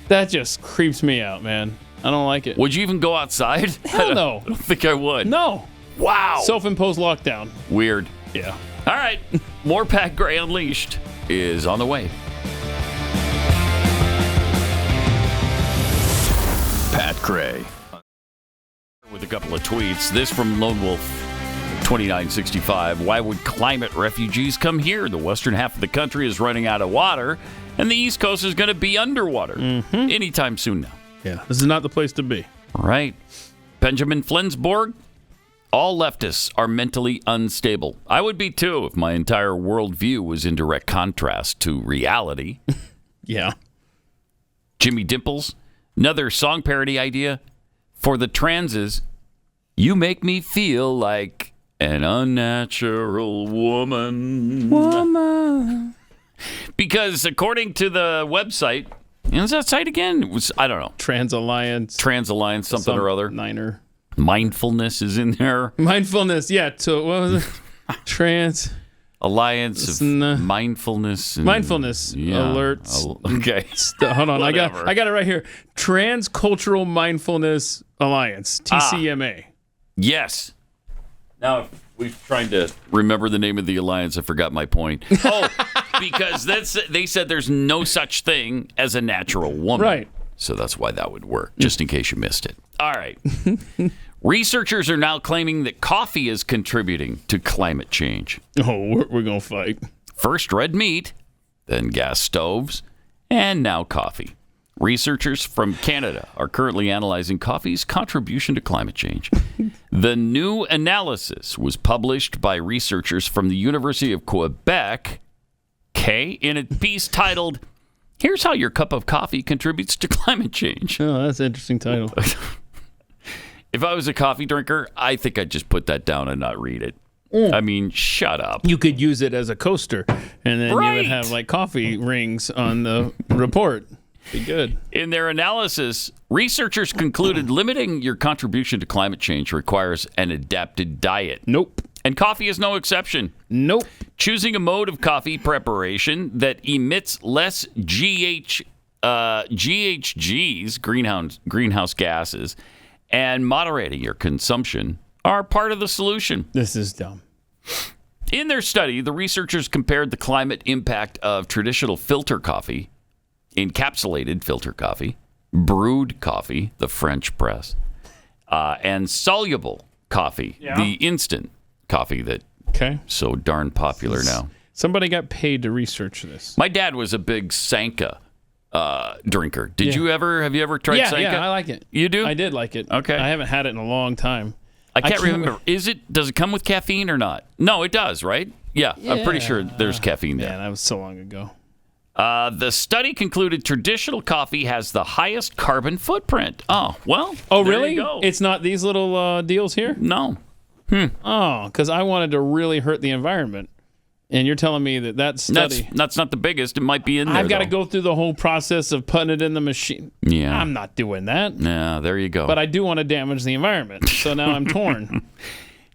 That just creeps me out, man. I don't like it. Would you even go outside? Hell no. I don't think I would. No. Wow. Self-imposed lockdown. Weird. Yeah. All right. More Pat Gray Unleashed is on the way. Pat Gray. With a couple of tweets. This from Lone Wolf 2965. Why would climate refugees come here? The western half of the country is running out of water, and the east coast is going to be underwater anytime soon now. Yeah, this is not the place to be. Right. Benjamin Flensborg. All leftists are mentally unstable. I would be too if my entire worldview was in direct contrast to reality. Yeah. Jimmy Dimples. Another song parody idea for the transes. You make me feel like an unnatural woman. Because according to the website, is that site again? It was, I don't know. Trans Alliance, something or other. Niner. Mindfulness is in there. Mindfulness, yeah. So what was it? Trans Alliance of Mindfulness. Mindfulness alerts. Okay. Hold on, I got it right here. Transcultural Mindfulness Alliance, TCMA. Yes. Now, we're trying to remember the name of the alliance. I forgot my point. Oh, because they said there's no such thing as a natural woman. Right. So that's why that would work, just in case you missed it. All right. Researchers are now claiming that coffee is contributing to climate change. Oh, we're going to fight. First red meat, then gas stoves, and now coffee. Researchers from Canada are currently analyzing coffee's contribution to climate change. The new analysis was published by researchers from the University of Quebec, in a piece titled, Here's how your cup of coffee contributes to climate change. Oh, that's an interesting title. If I was a coffee drinker, I think I'd just put that down and not read it. I mean, shut up. You could use it as a coaster, and then you would have like coffee rings on the report. Be good. In their analysis, researchers concluded limiting your contribution to climate change requires an adapted diet. Nope. And coffee is no exception. Nope. Choosing a mode of coffee preparation that emits less GHGs, greenhouse gases, and moderating your consumption are part of the solution. This is dumb. In their study, the researchers compared the climate impact of traditional filter coffee, encapsulated filter coffee, brewed coffee, the French press, and soluble coffee, the instant coffee that so darn popular now. Somebody got paid to research this. My dad was a big Sanka drinker. Have you ever tried Sanka? Yeah, I like it. You do? I did like it. Okay. I haven't had it in a long time. I can't remember. Does it come with caffeine or not? No, it does, right? Yeah. I'm pretty sure there's caffeine there. Yeah, that was so long ago. The study concluded traditional coffee has the highest carbon footprint. Oh, well. Oh, really? It's not these little deals here? No. Oh, because I wanted to really hurt the environment. And you're telling me that study... That's not the biggest. It might be in there, I've got to go through the whole process of putting it in the machine. Yeah. I'm not doing that. Yeah, there you go. But I do want to damage the environment. So now I'm torn.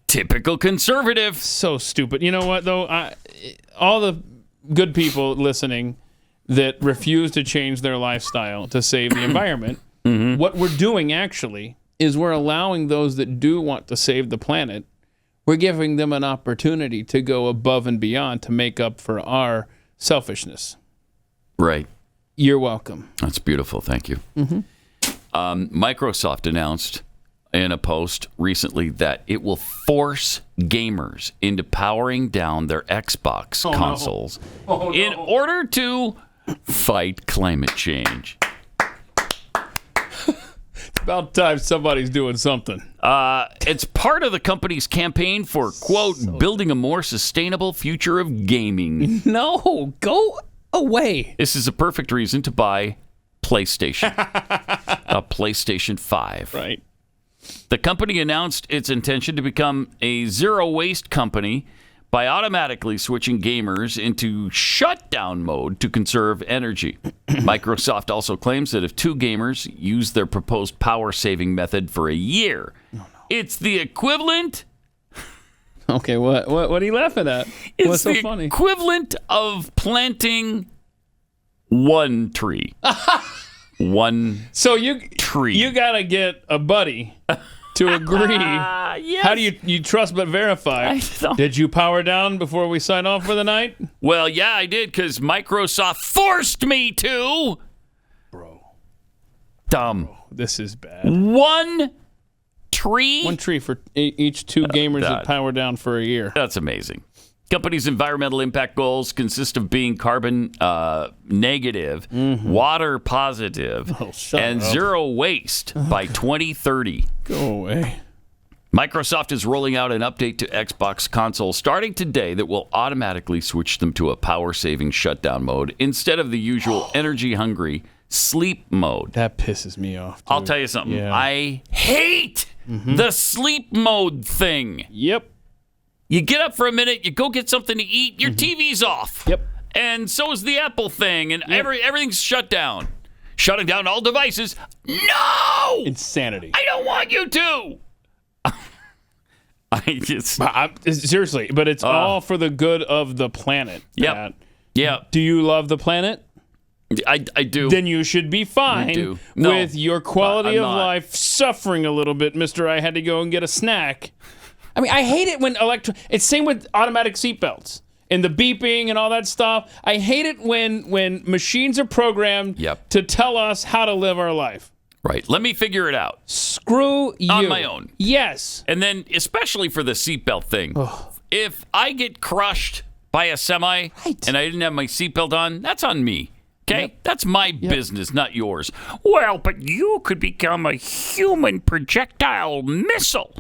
Typical conservative. So stupid. You know what, though? All the good people listening that refuse to change their lifestyle to save the environment, what we're doing actually is we're allowing those that do want to save the planet, we're giving them an opportunity to go above and beyond to make up for our selfishness. Right. You're welcome. That's beautiful. Thank you. Microsoft announced in a post recently that it will force gamers into powering down their Xbox consoles in order to fight climate change. It's about time somebody's doing something. It's part of the company's campaign for, quote, building a more sustainable future of gaming. No, go away. This is a perfect reason to buy PlayStation. A PlayStation 5. Right. The company announced its intention to become a zero-waste company by automatically switching gamers into shutdown mode to conserve energy. Microsoft also claims that if two gamers use their proposed power-saving method for a year, it's the equivalent... Okay, what are you laughing at? What's so funny? It's the equivalent of planting one tree. One tree. You got to get a buddy to agree. Yes. How do you trust but verify? Did you power down before we sign off for the night? Well, yeah, I did because Microsoft forced me to. Bro. Dumb. Bro, this is bad. One tree? One tree for each two gamers that power down for a year. That's amazing. Company's environmental impact goals consist of being carbon negative, water positive, and zero waste by 2030. Go away. Microsoft is rolling out an update to Xbox consoles starting today that will automatically switch them to a power-saving shutdown mode instead of the usual energy-hungry sleep mode. That pisses me off, dude. I'll tell you something. Yeah. I hate the sleep mode thing. Yep. You get up for a minute, you go get something to eat, your TV's off. Yep. And so is the Apple thing, and everything's shut down. Shutting down all devices. No! Insanity. I don't want you to. Seriously, but it's all for the good of the planet. Yep. Yeah. Do you love the planet? I do. Then you should be fine with your quality of life suffering a little bit, Mr. I had to go and get a snack. I mean, I hate it when it's same with automatic seatbelts and the beeping and all that stuff. I hate it when machines are programmed to tell us how to live our life. Right. Let me figure it out. Screw you. On my own. Yes. And then, especially for the seatbelt thing, if I get crushed by a semi and I didn't have my seatbelt on, that's on me. Okay? Yep. That's my business, not yours. Well, but you could become a human projectile missile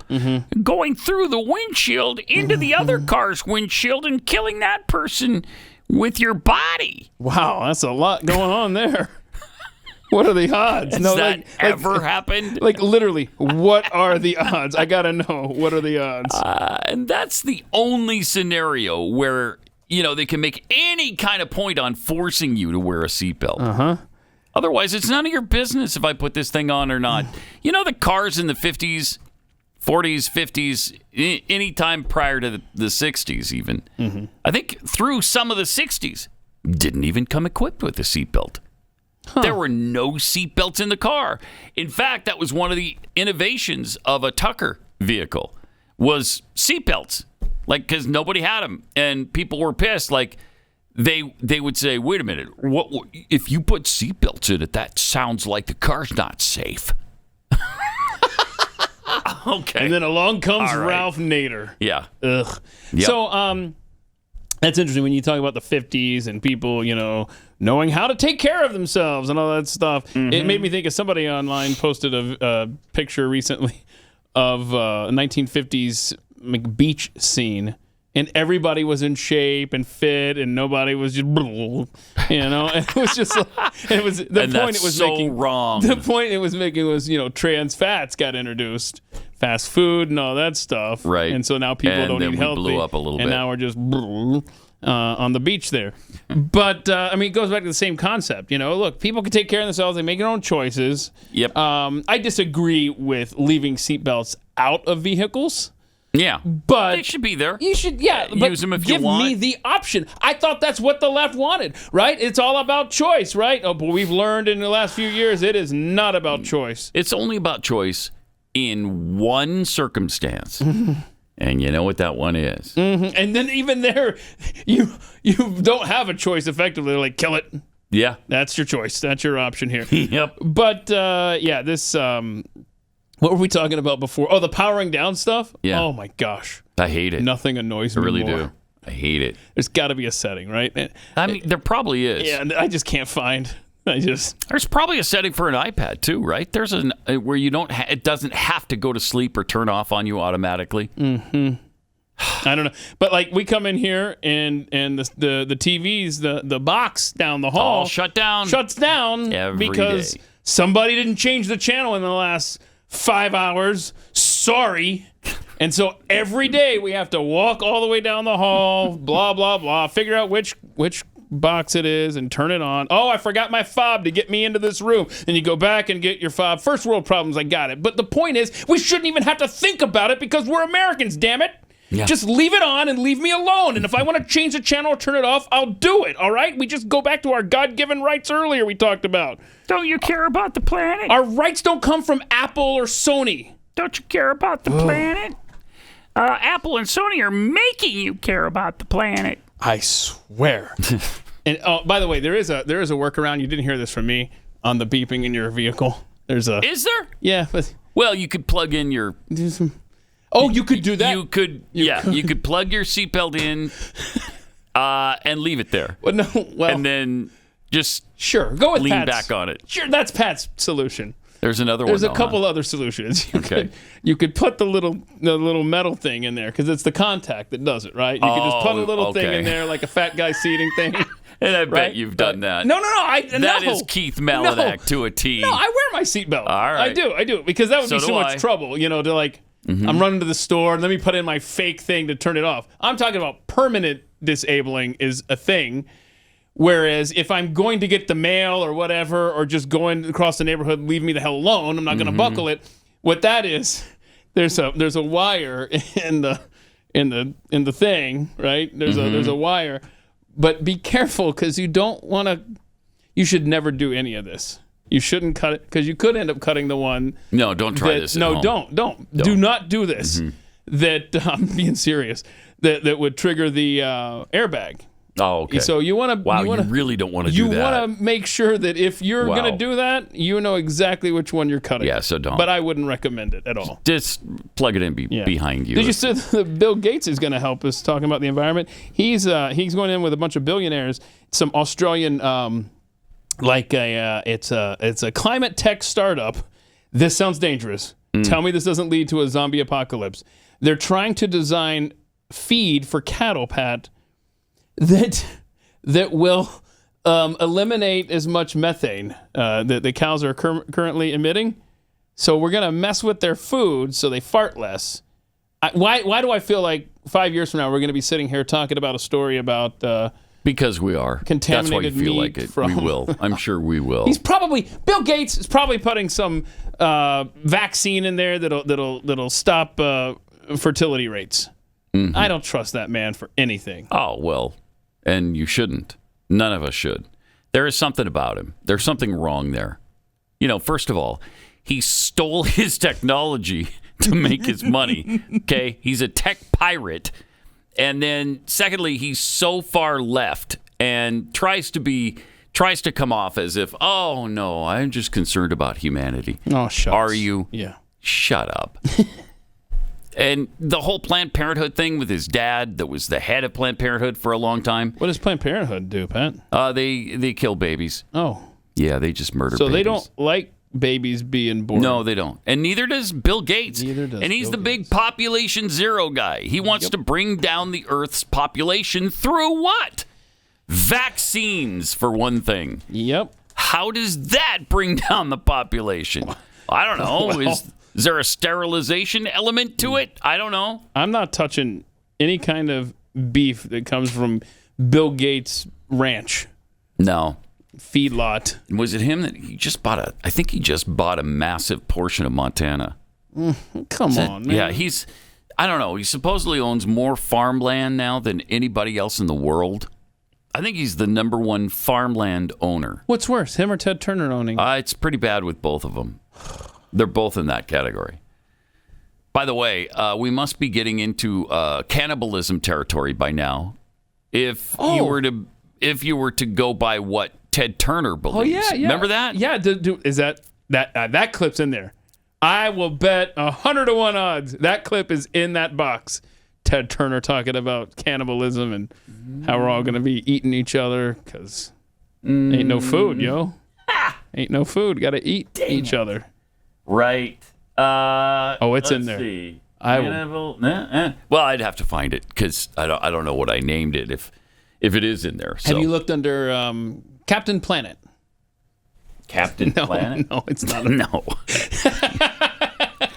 going through the windshield into the other car's windshield and killing that person with your body. Wow, that's a lot going on there. What are the odds? Has that ever happened? Like, literally, what are the odds? I got to know. What are the odds? And that's the only scenario where, they can make any kind of point on forcing you to wear a seatbelt. Uh-huh. Otherwise, it's none of your business if I put this thing on or not. The cars in the 50s, 40s, 50s, any time prior to the 60s even. Mm-hmm. I think through some of the 60s, didn't even come equipped with a seatbelt. Huh. There were no seatbelts in the car. In fact, that was one of the innovations of a Tucker vehicle was seatbelts. Like, because nobody had them, and people were pissed. Like, they would say, "Wait a minute, what if you put seatbelts in it? That sounds like the car's not safe." Okay. And then along comes Ralph Nader. Yeah. Ugh. Yep. So, that's interesting when you talk about the 50s and people, knowing how to take care of themselves and all that stuff. Mm-hmm. It made me think of somebody online posted a picture recently of a 1950s beach scene, and everybody was in shape and fit, and nobody was just, and it was just, it was the and point it was so making wrong. The point it was making was, trans fats got introduced. Fast food and all that stuff. Right. And so now people don't eat healthy. Blew up a little bit. And now we're just on the beach there. But, it goes back to the same concept. Look, people can take care of themselves. They make their own choices. Yep. I disagree with leaving seatbelts out of vehicles. Yeah. But they should be there. You should, but use them if you want. Give me the option. I thought that's what the left wanted, right? It's all about choice, right? Oh, but we've learned in the last few years it is not about choice. It's only about choice in one circumstance. And you know what that one is. Mm-hmm. And then even there, you don't have a choice effectively. They're like, kill it. Yeah. That's your choice. That's your option here. Yep. But, this, what were we talking about before? Oh, the powering down stuff? Yeah. Oh, my gosh. I hate it. Nothing annoys me more. I really do. I hate it. There's got to be a setting, right? I mean, there probably is. Yeah, I just can't find... There's probably a setting for an iPad too, right? There's where you don't it doesn't have to go to sleep or turn off on you automatically. Mm-hmm. I don't know, but like we come in here and the TVs, the box down the hall all shuts down every because day. Somebody didn't change the channel in the last 5 hours. Sorry. And so every day we have to walk all the way down the hall, blah blah blah, figure out which box it is and turn it on. Oh, I forgot my fob to get me into this room. And you go back and get your fob. First world problems, I got it. But the point is, we shouldn't even have to think about it because we're Americans, damn it. Yeah. Just leave it on and leave me alone. And if I want to change the channel or turn it off, I'll do it, all right? We just go back to our God-given rights earlier we talked about. Don't you care about the planet? Our rights don't come from Apple or Sony. Don't you care about the planet? Apple and Sony are making you care about the planet. I swear. And by the way, there is a workaround. You didn't hear this from me on the beeping in your vehicle. Is there? Yeah. Well, you could plug in your. You could do that. You could. You could plug your seatbelt in, and leave it there. And then just go with lean Pat's. back on it. Sure, that's Pat's solution. There's another one. There's a couple other solutions. Okay. You could put the little metal thing in there because it's the contact that does it, right? You could just put a little thing in there like a fat guy seating thing. And I bet you've done that. No. That is Keith Malinack to a T. No, I wear my seatbelt. All right. I do because that would be so much trouble, to like, I'm running to the store and let me put in my fake thing to turn it off. I'm talking about permanent disabling is a thing. Whereas if I'm going to get the mail or whatever, or just going across the neighborhood, leave me the hell alone. I'm not going to buckle it. What that is, there's a wire in the thing, right? There's a wire, but be careful because you don't want to. You should never do any of this. You shouldn't cut it because you could end up cutting the one. No, don't try this. No, don't. Do not do this. That I'm being serious. That would trigger the airbag. Oh, okay. So you want to. Wow, you really don't want to do that. You want to make sure that if you're going to do that, you know exactly which one you're cutting. Yeah, so don't. But I wouldn't recommend it at all. Just plug it in behind you. Did you see that Bill Gates is going to help us talking about the environment? He's going in with a bunch of billionaires, some Australian, it's a climate tech startup. This sounds dangerous. Tell me this doesn't lead to a zombie apocalypse. They're trying to design feed for cattle, Pat, that that will eliminate as much methane that the cows are currently emitting. So we're going to mess with their food so they fart less. Why do I feel like 5 years from now we're going to be sitting here talking about a story about... because we are. Contaminated. That's why you feel like it. We will. I'm sure we will. Bill Gates is probably putting some vaccine in there that'll stop fertility rates. Mm-hmm. I don't trust that man for anything. Oh, well, and you shouldn't. None of us should. There is something about him. There's something wrong there. First of all, he stole his technology to make his money. Okay? He's a tech pirate. And then secondly, he's so far left and tries to come off as if, oh, no, I'm just concerned about humanity. Oh, shucks. Are you? Yeah. Shut up. And the whole Planned Parenthood thing with his dad that was the head of Planned Parenthood for a long time. What does Planned Parenthood do, Pat? They kill babies. Oh. Yeah, they just murder babies. So they don't like babies being born. No, they don't. And neither does Bill Gates. And he's the big population zero guy. He wants to bring down the Earth's population through what? Vaccines, for one thing. Yep. How does that bring down the population? I don't know. Is there a sterilization element to it? I don't know. I'm not touching any kind of beef that comes from Bill Gates' ranch. No. Feedlot. Was it him that he just bought I think he just bought a massive portion of Montana. Come on, man. Yeah, I don't know. He supposedly owns more farmland now than anybody else in the world. I think he's the number one farmland owner. What's worse, him or Ted Turner owning? It's pretty bad with both of them. They're both in that category. By the way, we must be getting into cannibalism territory by now. If you were to go by what Ted Turner believes. Oh, yeah. Remember that? Yeah. Is that clip's in there? I will bet 100 to 1 odds that clip is in that box. Ted Turner talking about cannibalism and how we're all going to be eating each other because ain't no food, yo. Ain't no food. Got to eat each other. Right. It's in there. See. Well, I'd have to find it because I don't know what I named it if it is in there. So. Have you looked under Captain Planet? Captain Planet? No, it's not. No.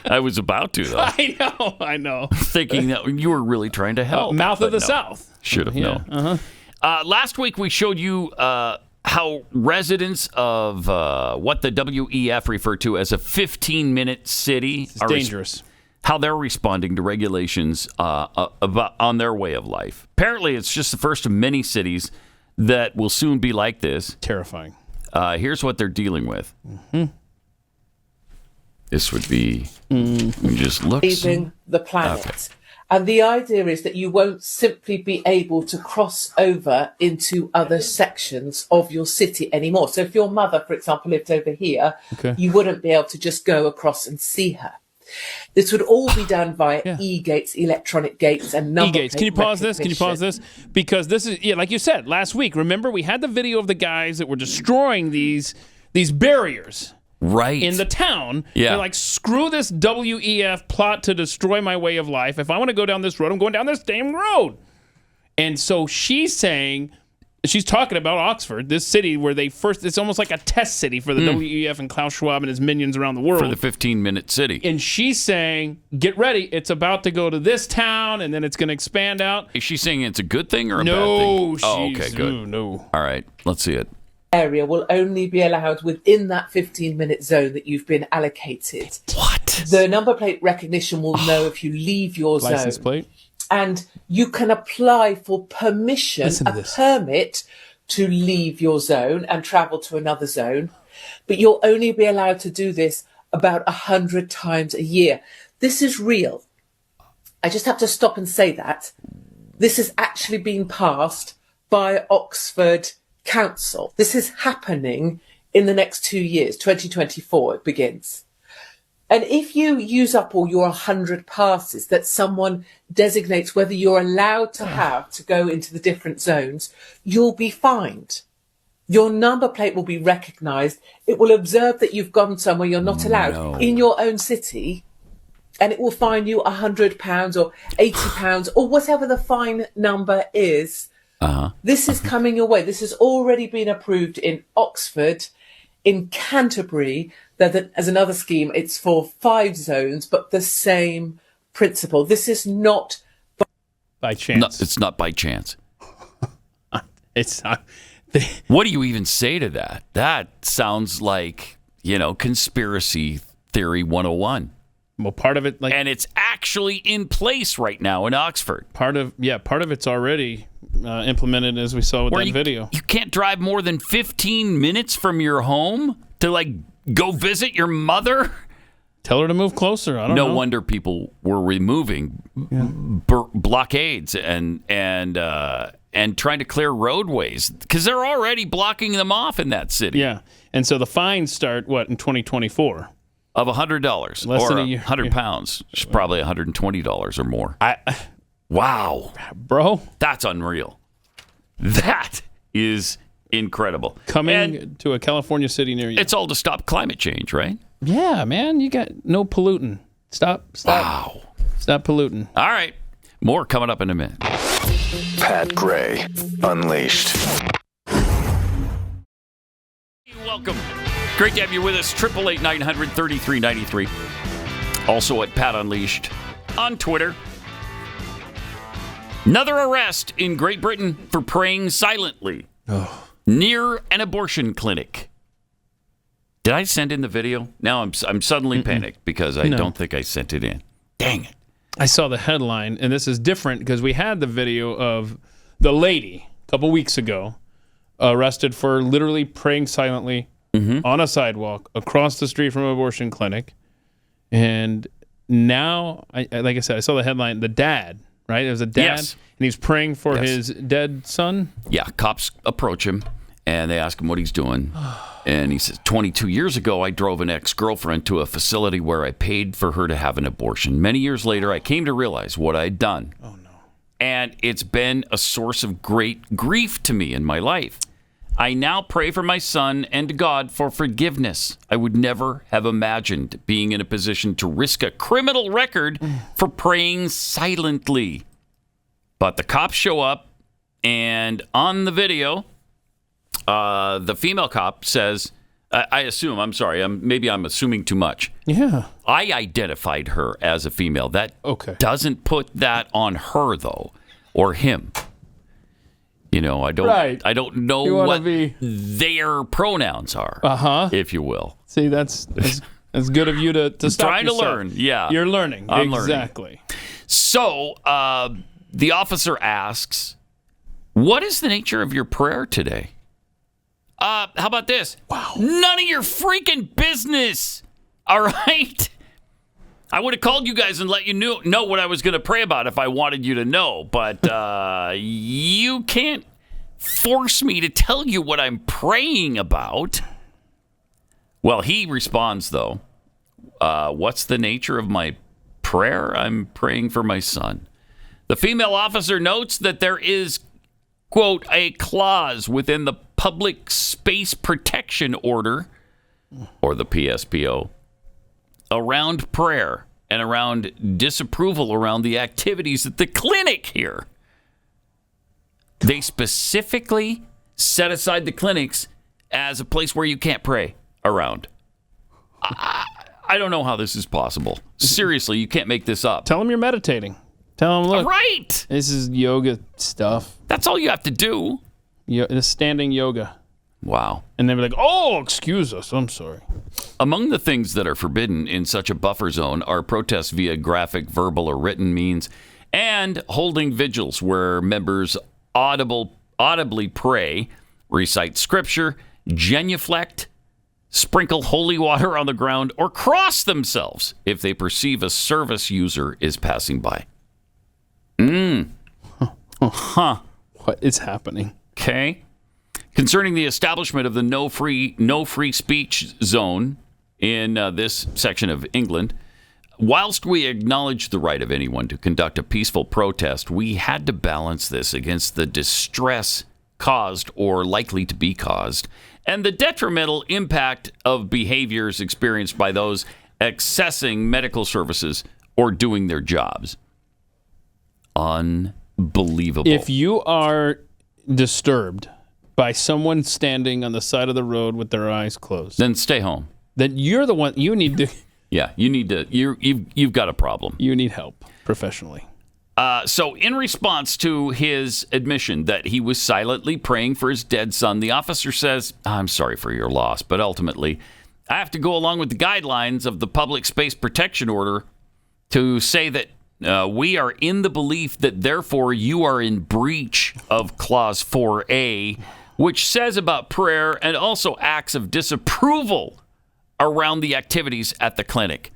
I was about to, though. I know. Thinking that you were really trying to help. Mouth of the South. Should have known. Uh-huh. Last week we showed you how residents of what the WEF refer to as a 15-minute city are dangerous. How they're responding to regulations on their way of life. Apparently, it's just the first of many cities that will soon be like this. Terrifying. Here's what they're dealing with. Mm-hmm. This would be just look. Saving the planet. Okay. And the idea is that you won't simply be able to cross over into other sections of your city anymore. So if your mother, for example, lived over here, you wouldn't be able to just go across and see her. This would all be done via e-gates, electronic gates, and number e-gates. Can you pause this? Because this is, like you said, last week, remember, we had the video of the guys that were destroying these barriers. Right. In the town. Yeah. They're like, screw this WEF plot to destroy my way of life. If I want to go down this road, I'm going down this damn road. And so she's talking about Oxford, this city where it's almost like a test city for the WEF and Klaus Schwab and his minions around the world. For the 15-minute city. And she's saying, get ready, it's about to go to this town, and then it's going to expand out. Is she saying it's a good thing or a bad thing? No, okay, good. No. All right, let's see it. Area will only be allowed within that 15-minute zone that you've been allocated. What? The number plate recognition will know if you leave your zone. License plate. And you can apply for permission, permit to leave your zone and travel to another zone. But you'll only be allowed to do this about 100 times a year. This is real. I just have to stop and say that. This is actually being passed by Oxford Council. This is happening in the next 2 years, 2024 it begins. And if you use up all your 100 passes that someone designates whether you're allowed to have to go into the different zones, you'll be fined. Your number plate will be recognised. It will observe that you've gone somewhere you're not allowed in your own city, and it will fine you £100 or £80 or whatever the fine number is This is coming your way. This has already been approved in Oxford, in Canterbury. As another scheme, it's for 5 zones, but the same principle. This is not by chance. No, it's not by chance. It's not. What do you even say to that? That sounds like, conspiracy theory 101. Well, part of it, and it's actually in place right now in Oxford. Part of it's already implemented, as we saw with video. You can't drive more than 15 minutes from your home to go visit your mother. Tell her to move closer. I don't know. No wonder people were removing blockades and trying to clear roadways because they're already blocking them off in that city. Yeah, and so the fines start in 2024 of $100 less or than a year. 100 pounds. It's probably $120 or more. Wow, bro, that's unreal. That is incredible. Coming to a California city near you. It's all to stop climate change, right? Yeah, man. You got no polluting. Stop. Wow. Stop polluting. All right. More coming up in a minute. Pat Gray Unleashed. Welcome. Great to have you with us. 888-900-3393. Also at Pat Unleashed on Twitter. Another arrest in Great Britain for praying silently near an abortion clinic. Did I send in the video? Now I'm suddenly panicked because I don't think I sent it in. Dang it. I saw the headline, and this is different because we had the video of the lady a couple weeks ago arrested for literally praying silently on a sidewalk across the street from an abortion clinic. And now, like I said, I saw the headline, the dad, right? It was a dad, and he's praying for his dead son. Yeah, cops approach him, and they ask him what he's doing. And he says, 22 years ago, I drove an ex-girlfriend to a facility where I paid for her to have an abortion. Many years later, I came to realize what I'd done. Oh, no. And it's been a source of great grief to me in my life. I now pray for my son and to God for forgiveness. I would never have imagined being in a position to risk a criminal record for praying silently. But the cops show up, and on the video, the female cop says, maybe I'm assuming too much. Yeah. I identified her as a female. That doesn't put that on her, though, or him. I don't know what their pronouns are, if you will. See, that's good of you to stop trying yourself. to learn. Yeah. You're learning. I'm exactly. Learning. So the officer asks, what is the nature of your prayer today? How about this? Wow. None of your freaking business. All right? I would have called you guys and let you know what I was going to pray about if I wanted you to know. But you can't force me to tell you what I'm praying about. Well, he responds, though. What's the nature of my prayer? I'm praying for my son. The female officer notes that there is, quote, a clause within the Public Space Protection Order, or the PSPO, around prayer and around disapproval around the activities at the clinic here. They specifically set aside the clinics as a place where you can't pray around. I don't know how this is possible. Seriously, you can't make this up. Tell them you're meditating. Tell them, look, right. This is yoga stuff. That's all you have to do. Standing yoga. Wow. And they'd be like, oh, excuse us. I'm sorry. Among the things that are forbidden in such a buffer zone are protests via graphic, verbal, or written means, and holding vigils where members audibly pray, recite scripture, genuflect, sprinkle holy water on the ground, or cross themselves if they perceive a service user is passing by. What is happening? Okay. Concerning the establishment of the no free speech zone in this section of England, whilst we acknowledge the right of anyone to conduct a peaceful protest, we had to balance this against the distress caused or likely to be caused and the detrimental impact of behaviors experienced by those accessing medical services or doing their jobs. Unbelievable. If you are disturbed by someone standing on the side of the road with their eyes closed, then stay home. Then you're the one. You need to. Yeah, you need to. You've got a problem. You need help professionally. So, in response to his admission that he was silently praying for his dead son, the officer says, "I'm sorry for your loss, but ultimately, I have to go along with the guidelines of the Public Space Protection Order to say that we are in the belief that therefore you are in breach of Clause 4A, which says about prayer and also acts of disapproval around the activities at the clinic."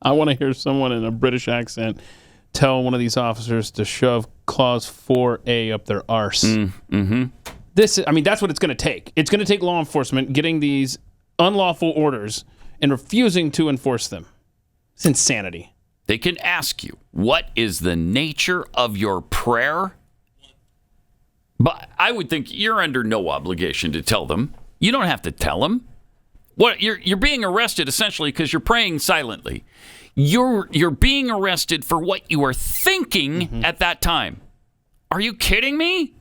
I want to hear someone in a British accent tell one of these officers to shove Clause 4A up their arse. Mm-hmm. That's what it's going to take. It's going to take law enforcement getting these unlawful orders and refusing to enforce them. It's insanity. They can ask you, what is the nature of your prayer? But I would think you're under no obligation to tell them. You don't have to tell them. What you're being arrested essentially because you're praying silently. You're being arrested for what you are thinking at that time. Are you kidding me?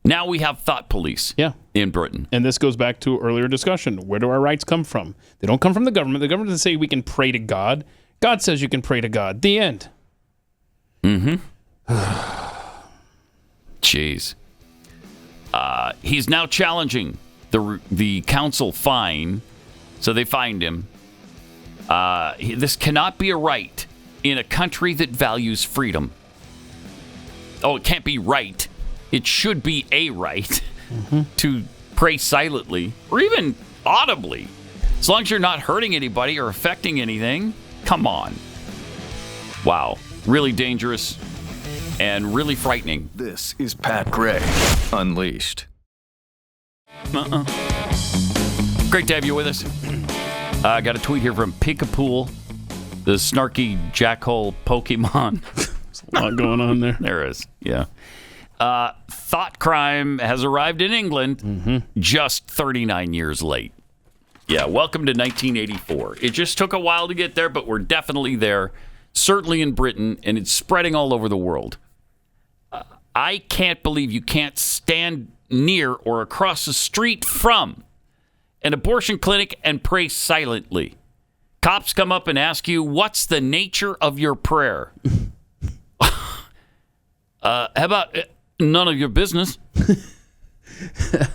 Now we have thought police in Britain. And this goes back to earlier discussion. Where do our rights come from? They don't come from the government. The government doesn't say we can pray to God. God says you can pray to God. The end. Jeez. He's now challenging the council fine, so they fined him. This cannot be a right in a country that values freedom. Oh, it can't be right. It should be a right to pray silently or even audibly, as long as you're not hurting anybody or affecting anything. Come on. Wow. Really dangerous and really frightening. This is Pat Gray Unleashed. Great to have you with us. I got a tweet here from Pikapool, the snarky jackhole Pokemon. There's a lot going on there. There is, yeah. Thought crime has arrived in England just 39 years late. Yeah, welcome to 1984. It just took a while to get there, but we're definitely there, certainly in Britain, and it's spreading all over the world. I can't believe you can't stand near or across the street from an abortion clinic and pray silently. Cops come up and ask you, what's the nature of your prayer? How about none of your business?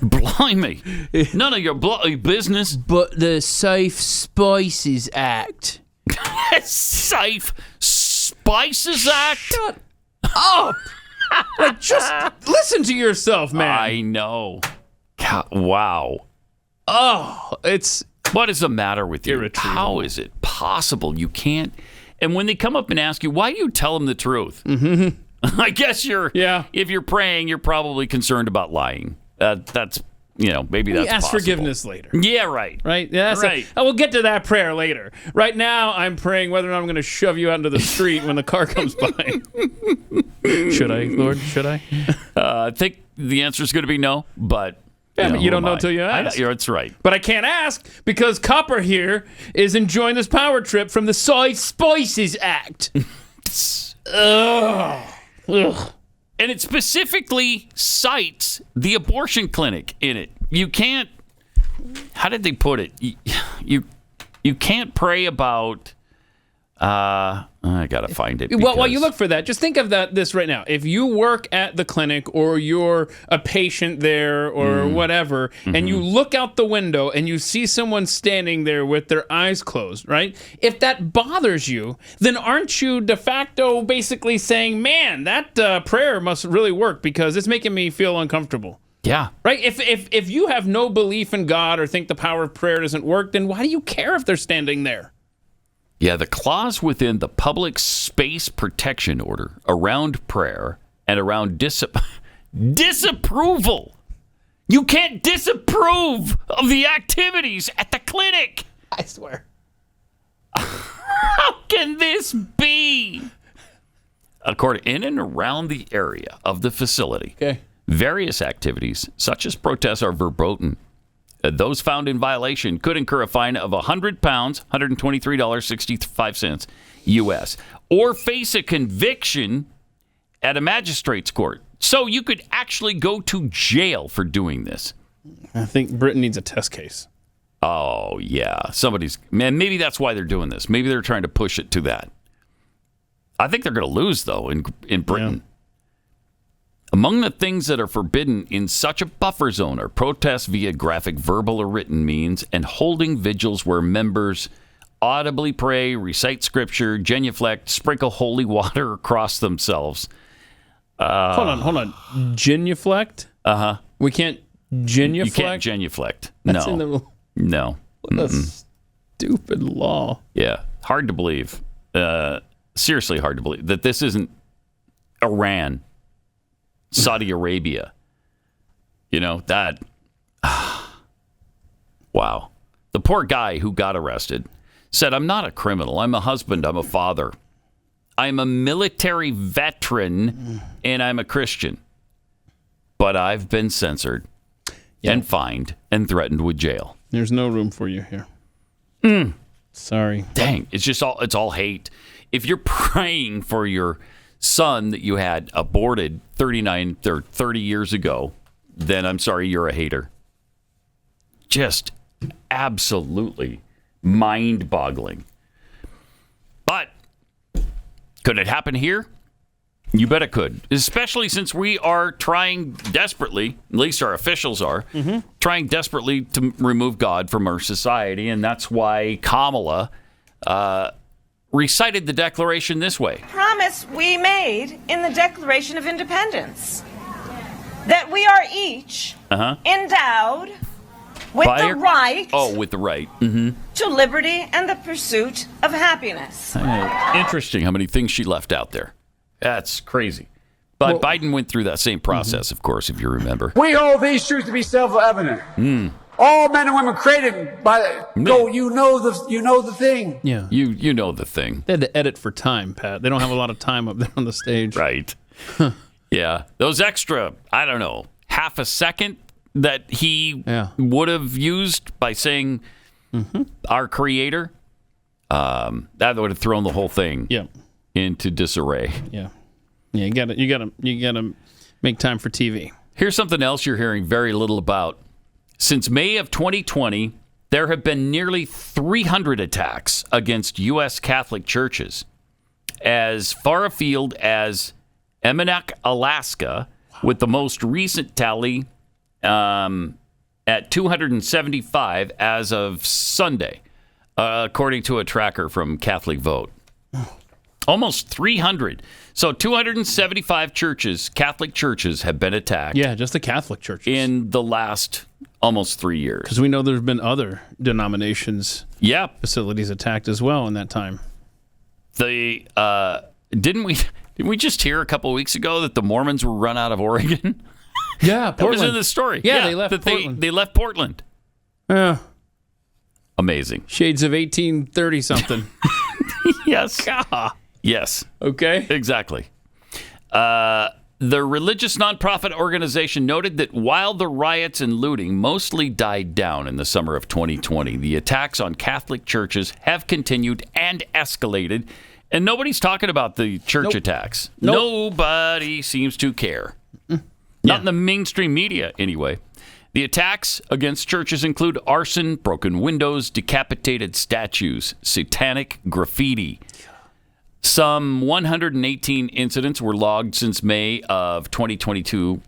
Blimey. None of your business. But the Safe Spices Act. Safe Spices Act? Shut up. Like, just listen to yourself, man. I know. God, wow. Oh, what is the matter with you? How is it possible you can't? And when they come up and ask you, why do you tell them the truth? I guess if you're praying, you're probably concerned about lying. That's, maybe that's ask possible. Forgiveness later. Yeah, right. Right? Yeah, right. I will get to that prayer later. Right now, I'm praying whether or not I'm going to shove you out into the street when the car comes by. Should I, Lord? Should I? I think the answer is going to be no, but... Yeah, but you don't know until you ask. That's right. But I can't ask because Copper here is enjoying this power trip from the Safe Spices Act. Ugh. And it specifically cites the abortion clinic in it. You can't... How did they put it? You can't pray about... I got to find it. Well, while you look for that, just think of this right now. If you work at the clinic or you're a patient there or whatever, and you look out the window and you see someone standing there with their eyes closed, right? If that bothers you, then aren't you de facto basically saying, man, that prayer must really work because it's making me feel uncomfortable? Yeah. Right? If you have no belief in God or think the power of prayer doesn't work, then why do you care if they're standing there? Yeah, the clause within the Public Space Protection Order around prayer and around disapproval. You can't disapprove of the activities at the clinic. I swear. How can this be? According in and around the area of the facility, various activities such as protests are verboten. Those found in violation could incur a fine of £100, $123.65 U.S., or face a conviction at a magistrate's court. So you could actually go to jail for doing this. I think Britain needs a test case. Oh, yeah. Maybe that's why they're doing this. Maybe they're trying to push it to that. I think they're going to lose, though, in Britain. Yeah. Among the things that are forbidden in such a buffer zone are protests via graphic verbal or written means and holding vigils where members audibly pray, recite scripture, genuflect, sprinkle holy water across themselves. Hold on. Genuflect? Uh-huh. We can't genuflect? You can't genuflect. That's No. What a stupid law. Yeah. Hard to believe. Seriously hard to believe that this isn't Iran, Saudi Arabia. That. Wow. The poor guy who got arrested said, "I'm not a criminal. I'm a husband. I'm a father. I'm a military veteran, and I'm a Christian. But I've been censored and fined and threatened with jail. There's no room for you here." Sorry. Dang, it's all hate. If you're praying for your son that you had aborted 30 years ago, then I'm sorry, you're a hater. Just absolutely mind-boggling. But could it happen here? You bet it could, especially since we are trying desperately, at least our officials are, trying desperately to remove God from our society, and that's why Kamala recited the Declaration this way. Promise we made in the Declaration of Independence that we are each endowed with the right. Oh, with the right. To liberty and the pursuit of happiness. Interesting how many things she left out there. That's crazy. But Biden went through that same process, of course, if you remember. We hold these truths to be self-evident. All men and women created by you know the thing. Yeah. You know the thing. They had to edit for time, Pat. They don't have a lot of time up there on the stage. Right. Yeah. Those extra, I don't know, half a second that he would have used by saying our creator, that would have thrown the whole thing into disarray. Yeah. Yeah, you gotta make time for TV. Here's something else you're hearing very little about. Since May of 2020, there have been nearly 300 attacks against U.S. Catholic churches. As far afield as Emmenak, Alaska, with the most recent tally at 275 as of Sunday, according to a tracker from Catholic Vote. Almost 300. So 275 churches, Catholic churches, have been attacked. Yeah, just the Catholic churches. In the last almost 3 years. Because we know there's been other denominations, facilities attacked as well in that time. Didn't we just hear a couple of weeks ago that the Mormons were run out of Oregon? Yeah, Portland. That was in the story. Yeah, they left Portland. They left Portland. Yeah. Amazing. Shades of 1830-something. Yes. Yes. Okay. Exactly. The religious nonprofit organization noted that while the riots and looting mostly died down in the summer of 2020, the attacks on Catholic churches have continued and escalated, and nobody's talking about the church attacks. Nobody seems to care. Not in the mainstream media, anyway. The attacks against churches include arson, broken windows, decapitated statues, satanic graffiti. Some 118 incidents were logged since May of 2022.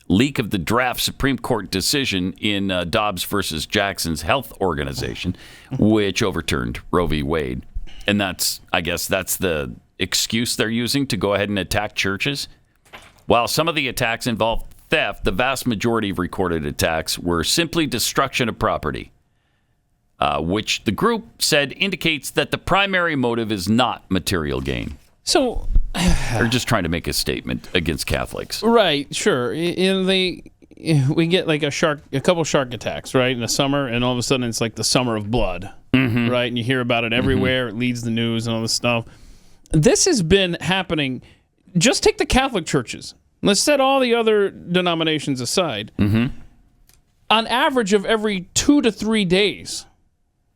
Leak of the draft Supreme Court decision in Dobbs versus Jackson's health organization, which overturned Roe v. Wade. And I guess that's the excuse they're using to go ahead and attack churches. While some of the attacks involved theft, the vast majority of recorded attacks were simply destruction of property. Which the group said indicates that the primary motive is not material gain. So they're just trying to make a statement against Catholics. Right, sure. We get like a couple shark attacks, right, in the summer, and all of a sudden it's like the summer of blood, right? And you hear about it everywhere. It leads the news and all this stuff. This has been happening. Just take the Catholic churches. Let's set all the other denominations aside. On average of every 2 to 3 days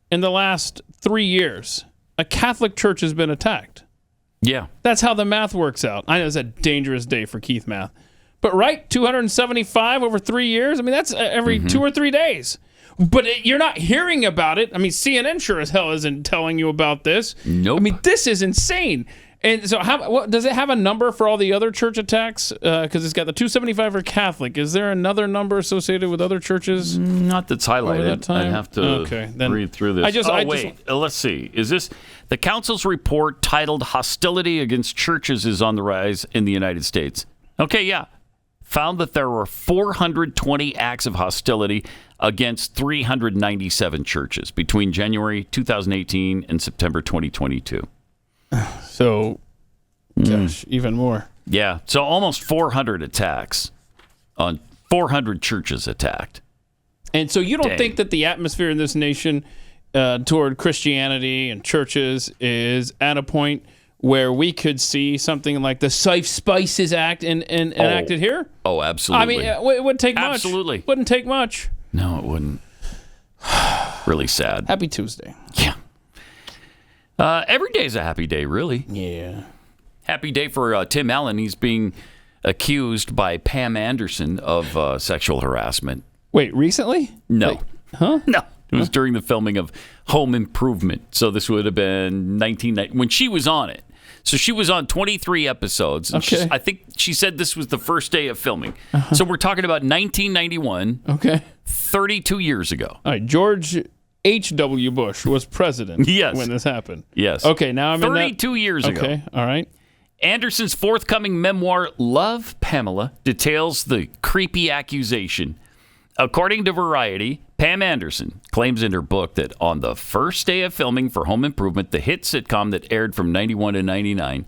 in the last 3 years, a Catholic church has been attacked. Yeah. That's how the math works out. I know it's a dangerous day for Keith math. But 275 over 3 years. I mean, that's every 2 or 3 days. But you're not hearing about it. I mean, CNN sure as hell isn't telling you about this. Nope. I mean, this is insane. And so, does it have a number for all the other church attacks? Because it's got the 275 for Catholic. Is there another number associated with other churches? Not that's highlighted. I have to read through this. Let's see. Is this the council's report titled "Hostility Against Churches is on the Rise in the United States"? Okay, yeah. Found that there were 420 acts of hostility against 397 churches between January 2018 and September 2022. So, gosh, even more. Yeah, so almost 400 attacks on 400 churches attacked. And so you don't think that the atmosphere in this nation toward Christianity and churches is at a point where we could see something like the Safe Spices Act enacted here? Oh, absolutely. I mean, it wouldn't take much. Absolutely. Wouldn't take much. No, it wouldn't. Really sad. Happy Tuesday. Yeah. Every day's a happy day, really. Yeah. Happy day for Tim Allen. He's being accused by Pam Anderson of sexual harassment. Wait, recently? No. Huh? No. It was during the filming of Home Improvement. So this would have been 1990 when she was on it. So she was on 23 episodes. And Okay. I think she said this was the first day of filming. So we're talking about 1991. Okay. 32 years ago. All right. George H.W. Bush was president Yes. when this happened. Yes. Okay, now I'm in that. 32 years ago. Okay, all right. Anderson's forthcoming memoir, Love, Pamela, details the creepy accusation. According to Variety, Pam Anderson claims in her book that on the first day of filming for Home Improvement, the hit sitcom that aired from 91 to 99,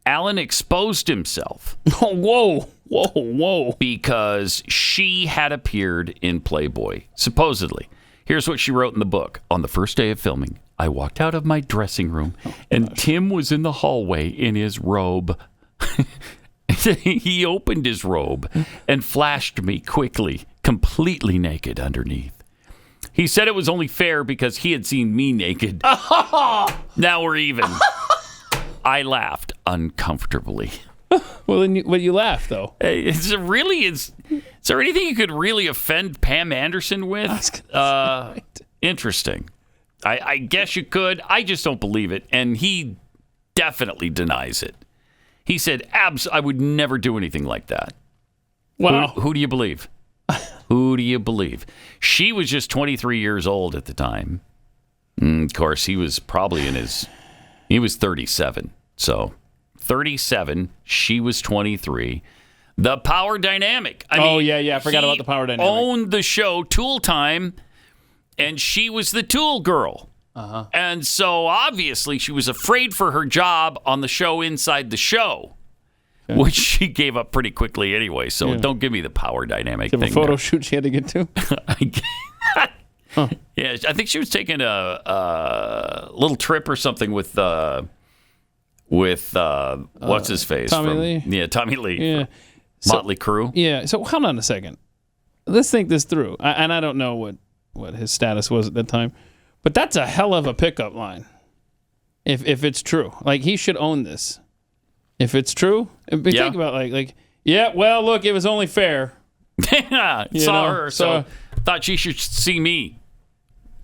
Allen exposed himself. Whoa. Because she had appeared in Playboy, supposedly. Here's what she wrote in the book. On the first day of filming, I walked out of my dressing room, and Tim was in the hallway in his robe. He opened his robe and flashed me quickly, completely naked underneath. He said it was only fair because he had seen me naked. Now we're even. I laughed uncomfortably. Well, then you laugh, though. Is there anything you could really offend Pam Anderson with? Interesting. I guess you could. I just don't believe it. And he definitely denies it. He said, I would never do anything like that. Wow. Who do you believe? Who do you believe? She was just 23 years old at the time. Of course, he was probably he was 37. So 37, she was 23. The power dynamic. I mean, I forgot about the power dynamic. Owned the show Tool Time, and she was the tool girl. Uh-huh. And so obviously she was afraid for her job on the show inside the show, which she gave up pretty quickly anyway. So don't give me the power dynamic thing. A photo shoot she had to get to? Yeah, I think she was taking a little trip or something with what's his face? Tommy Lee? Yeah, Tommy Lee. Yeah. Motley Crue. Yeah. So hold on a second. Let's think this through. And I don't know what his status was at that time. But that's a hell of a pickup line. If it's true. Like, he should own this. If it's true. Think about well, look, it was only fair. Yeah, saw her, so thought she should see me.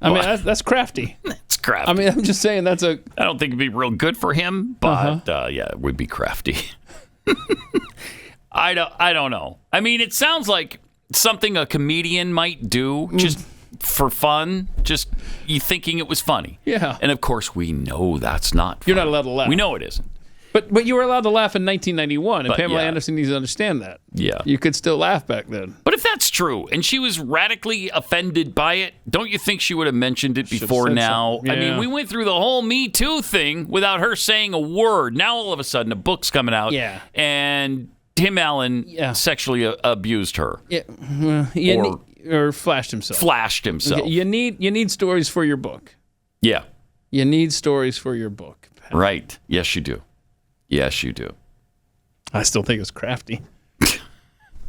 I mean, that's crafty. It's crafty. I mean, I'm just saying I don't think it'd be real good for him, but it would be crafty. I don't know. I mean, it sounds like something a comedian might do just for fun, just you thinking it was funny. Yeah. And of course, we know that's not funny. You're not allowed to laugh. We know it isn't. But you were allowed to laugh in 1991, and Pamela Anderson needs to understand that. Yeah. You could still laugh back then. But if that's true, and she was radically offended by it, don't you think she would have mentioned it before now? Yeah. I mean, we went through the whole Me Too thing without her saying a word. Now, all of a sudden, a book's coming out, and Tim Allen sexually abused her. Yeah. Or flashed himself. Okay. You need stories for your book. Yeah. You need stories for your book. Right. Yes, you do. Yes, you do. I still think it's crafty.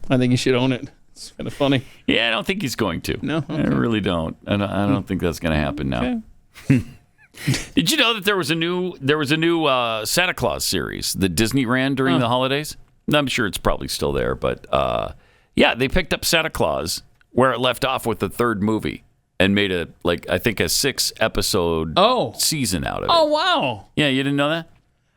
I think you should own it. It's kind of funny. Yeah, I don't think he's going to. No? Okay. I really don't. I don't think that's going to happen now. Okay. Did you know that there was a new Santa Claus series that Disney ran during the holidays? I'm sure it's probably still there. But, yeah, they picked up Santa Claus where it left off with the third movie and made a 6-episode season out of it. Oh, wow. Yeah, you didn't know that?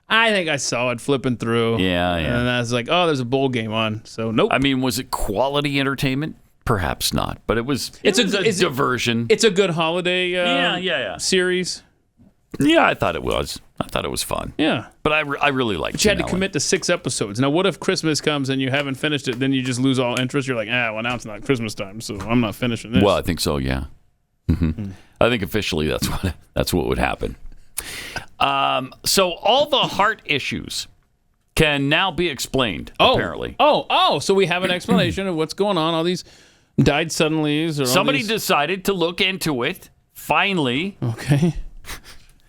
I think I saw it flipping through. Yeah. And I was like, oh, there's a bowl game on. So, nope. I mean, was it quality entertainment? Perhaps not, but it was a diversion. It's a good holiday series. Yeah, I thought it was. I thought it was fun. Yeah. But I really liked it. But you had to commit to 6 episodes. Now, what if Christmas comes and you haven't finished it? Then you just lose all interest. You're like, well, now it's not Christmas time, so I'm not finishing this. Well, I think so, yeah. Mm-hmm. I think officially that's what would happen. So all the heart issues can now be explained, apparently. So we have an explanation of what's going on. All these died suddenlies. Or somebody decided to look into it, finally. Okay.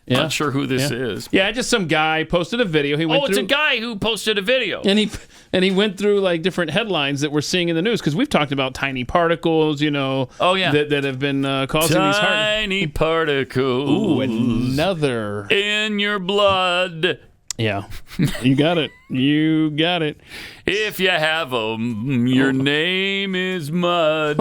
Yeah. Not sure who this is. Yeah, just some guy posted a video. It's a guy who posted a video. And he went through like different headlines that we're seeing in the news because we've talked about tiny particles, that have been causing these heart... Tiny particles. Ooh, another. In your blood. Yeah, you got it. If you have them, your name is mud.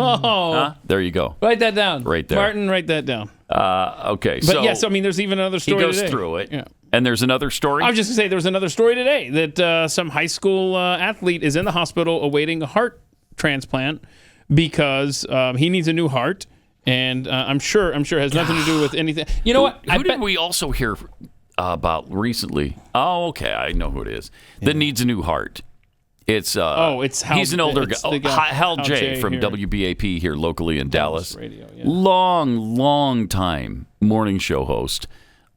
There you go. Write that down. Right there. Martin, write that down. Okay. But yes, I mean, there's even another story today. He goes today. through it. Yeah. And there's another story? I was just going to say there was another story today that some high school athlete is in the hospital awaiting a heart transplant because he needs a new heart. And I'm sure it has nothing to do with anything. You know what? Who did we also hear about recently? Oh, okay. I know who it is. That needs a new heart. It's he's an older guy. Hal J from WBAP here locally in Dallas. Radio, yeah. Long time morning show host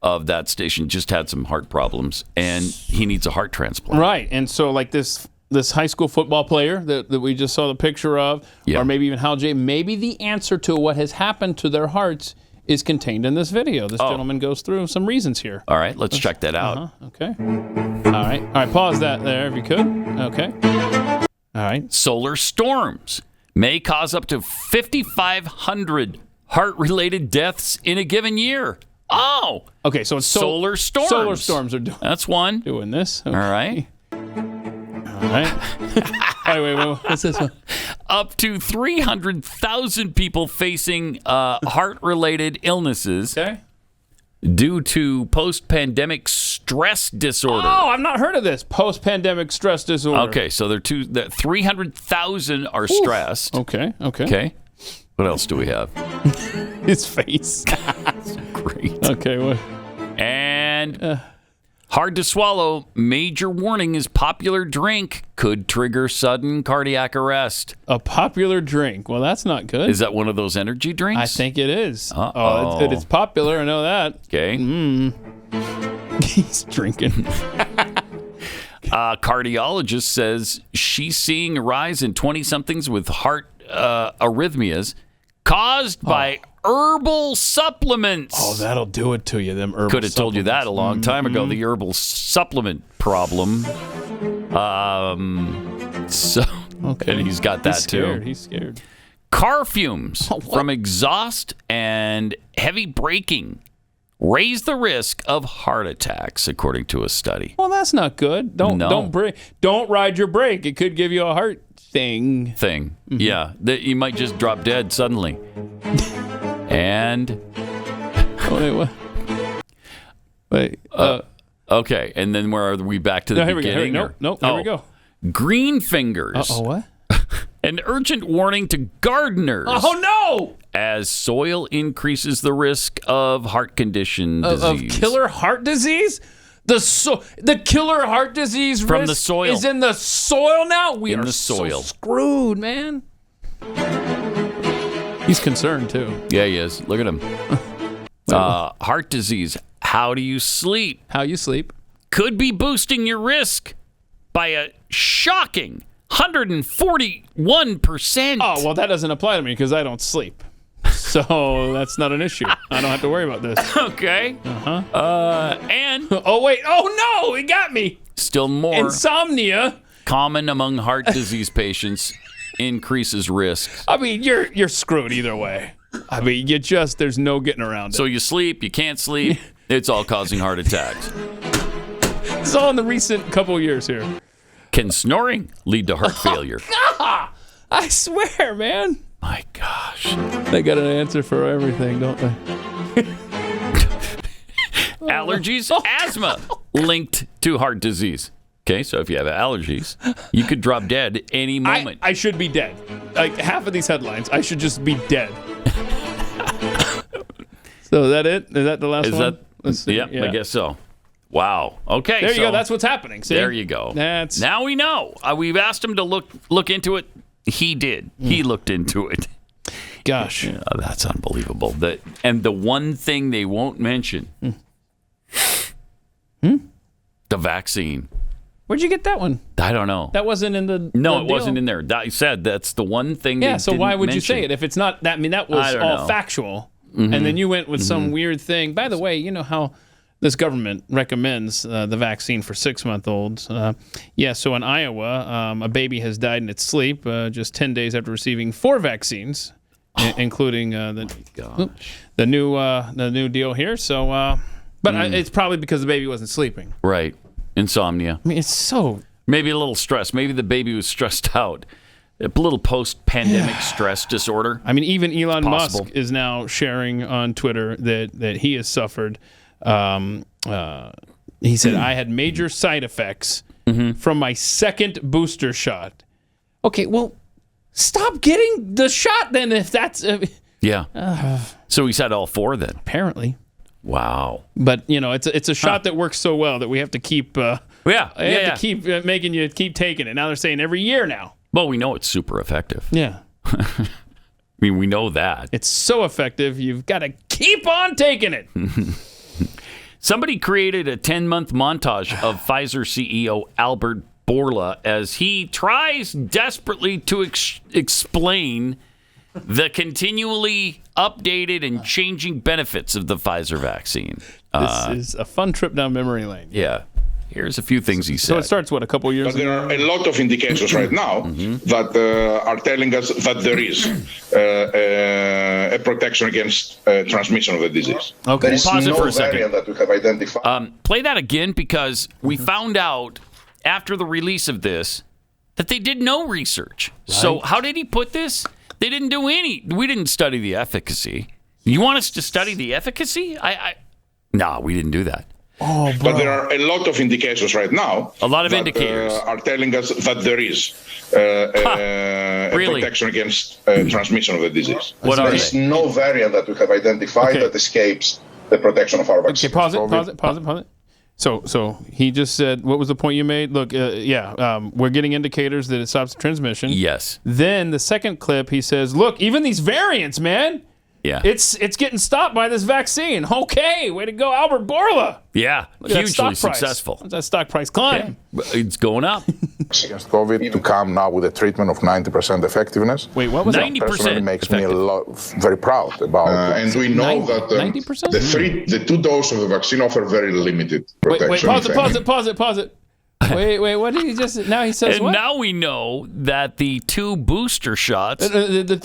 of that station. Just had some heart problems, and he needs a heart transplant. Right, and so like this high school football player that we just saw the picture of, or maybe even Hal J, maybe the answer to what has happened to their hearts is contained in this video. This gentleman goes through some reasons here. All right, let's check that out. Okay. All right, pause that there if you could. Okay. All right. Solar storms may cause up to 5,500 heart-related deaths in a given year. Oh! Okay, so it's solar storms. Solar storms are That's one. Doing this. Okay. All right. Wait, what's this one? Up to 300,000 people facing heart-related illnesses due to post-pandemic stress disorder. Oh, I've not heard of this. Post-pandemic stress disorder. Okay, so 300,000 are stressed. Okay. What else do we have? His face. That's great. Okay, what? And... hard to swallow. Major warning is popular drink could trigger sudden cardiac arrest. A popular drink. Well, that's not good. Is that one of those energy drinks? I think it is. It's popular. I know that. Okay. He's drinking. Cardiologist says she's seeing a rise in 20-somethings with heart arrhythmias caused by herbal supplements. Oh, that'll do it to you, them herbal Could have told you that a long time ago, the herbal supplement problem. And he's got that too. He's scared. Car fumes from exhaust and heavy braking raise the risk of heart attacks, according to a study. Well, that's not good. Don't ride your brake. It could give you a heart thing. Yeah, that you might just drop dead suddenly. And okay, and then where are we? Back to the beginning? Here we go. Green fingers. What? An urgent warning to gardeners. Oh no! As soil increases the risk of heart condition disease. Of killer heart disease? The killer heart disease from risk the soil is in the soil now. We in are the soil. So screwed, man. He's concerned too. Yeah, he is. Look at him. Heart disease. How do you sleep? How you sleep could be boosting your risk by a shocking 141%. Oh, well, that doesn't apply to me because I don't sleep. So that's not an issue. I don't have to worry about this. Okay. And oh wait. Oh no, it got me. Still more. Insomnia. Common among heart disease patients. Increases risk. I mean, you're screwed either way. I mean, there's no getting around it. So you sleep, you can't sleep. It's all causing heart attacks. It's all in the recent couple of years here. Can snoring lead to heart failure? God, I swear, man. My gosh. They got an answer for everything, don't they? Allergies, asthma linked to heart disease. Okay, so if you have allergies, you could drop dead any moment. I should be dead. Like half of these headlines, I should just be dead. So is that it? Is that the last one? Yep, yeah. I guess so. Wow. Okay. There you go. That's what's happening. See? There you go. Now we know. We've asked him to look into it. He did. He looked into it. Gosh. Yeah, that's unbelievable. And the one thing they won't mention, the vaccine. Where'd you get that one? I don't know. That wasn't in the No, the it wasn't in there. I said that's the one thing they so didn't why would you mention. say it if it's not that? I mean, that was all factual. Mm-hmm. And then you went with some weird thing. By the way, you know how this government recommends the vaccine for 6-month-olds. So in Iowa, a baby has died in its sleep just 10 days after receiving 4 vaccines, including the new deal here. So, it's probably because the baby wasn't sleeping. Right. Insomnia. I mean, it's so... Maybe a little stress. Maybe the baby was stressed out. A little post-pandemic stress disorder. I mean, even Elon Musk is now sharing on Twitter that he has suffered. He said, I had major side effects from my second booster shot. Okay, well, stop getting the shot then if that's... So he's had all 4 then? Apparently. Wow. But, it's a shot that works so well that we have to keep... to keep making you keep taking it. Now they're saying every year now. Well, we know it's super effective. Yeah. I mean, we know that. It's so effective, you've got to keep on taking it. Somebody created a 10-month montage of Pfizer CEO Albert Bourla as he tries desperately to explain the continually updated and changing benefits of the Pfizer vaccine. This is a fun trip down memory lane. Yeah. Here's a few things he said. So it starts, a couple years ago? But there are a lot of indications right now that are telling us that there is a protection against transmission of the disease. Okay. There is Pause it no for a second. variant that we have identified. Play that again because we found out after the release of this that they did no research. Right. So how did he put this? They didn't do any. We didn't study the efficacy. You want us to study the efficacy? No, we didn't do that. Oh, but there are a lot of indications right now. A lot of indicators are telling us that there is a protection against transmission of the disease. There is no variant that we have identified that escapes the protection of our vaccine. Okay, pause it. So he just said, what was the point you made? Look, we're getting indicators that it stops transmission. Yes. Then the second clip, he says, look, even these variants, man. Yeah. It's getting stopped by this vaccine. Okay, way to go, Albert Bourla. Yeah, hugely successful. What's that stock price climb? Yeah. It's going up. Against COVID to come now with a treatment of 90% effectiveness. Wait, what was 90%? That personally makes me very proud about and we know that 90%? The 2 doses of the vaccine offer very limited protection. Wait, pause it. Wait, what did he just... Now he says and what? Now we know that the 2 booster shots... The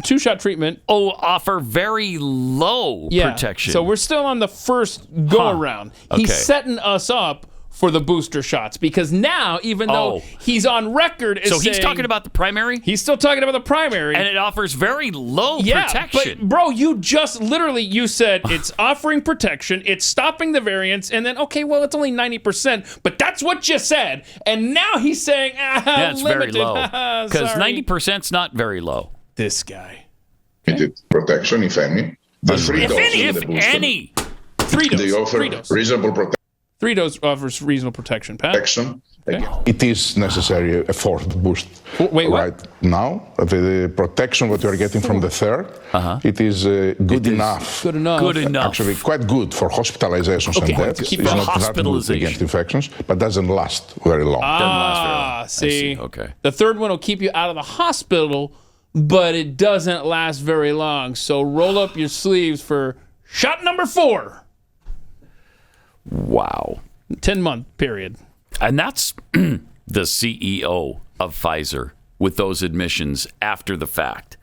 two-shot treatment... offer very low protection. So we're still on the first go-around. Okay. He's setting us up for the booster shots because now, even though he's on record as he's talking about the primary? He's still talking about the primary. And it offers very low protection. But, bro, you just literally, you said it's offering protection, it's stopping the variants, and then, okay, well, it's only 90%, but that's what you said. And now he's saying, it's limited. very low. Because 90% is not very low. This guy. Protection, if any. The 3 doses of the booster. If any. 3 doses. They offer reasonable protection. 3 dose offers reasonable protection, Pat. Okay. It is necessary a 4th boost. Wait, what? Right now, the protection that you are getting from the 3rd, it is good enough. Good enough. Actually, quite good for hospitalizations and deaths. Keep it's the not hospitalization that good against infections, but doesn't last very long. See. Okay. The 3rd one will keep you out of the hospital, but it doesn't last very long. So roll up your sleeves for shot number 4. Wow. 10-month period. And that's the CEO of Pfizer with those admissions after the fact.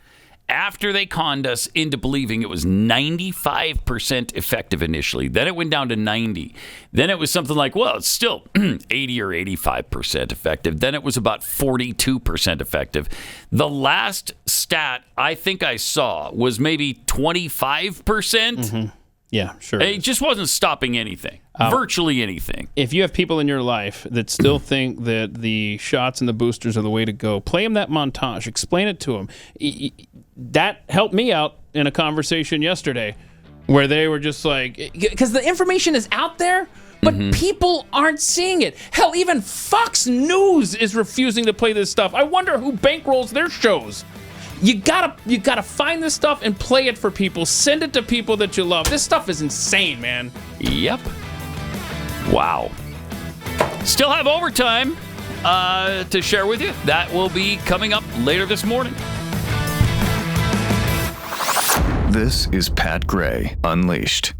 after they conned us into believing it was 95% effective initially. Then it went down to 90. Then it was something like, well, it's still 80 or 85% effective. Then it was about 42% effective. The last stat I think I saw was maybe 25%. Mm-hmm. Yeah, sure. It just wasn't stopping anything, virtually anything. If you have people in your life that still think that the shots and the boosters are the way to go, play them that montage. Explain it to them. That helped me out in a conversation yesterday where they were just like... Because the information is out there, but people aren't seeing it. Hell, even Fox News is refusing to play this stuff. I wonder who bankrolls their shows. You gotta find this stuff and play it for people. Send it to people that you love. This stuff is insane, man. Yep. Wow. Still have overtime to share with you. That will be coming up later this morning. This is Pat Gray Unleashed.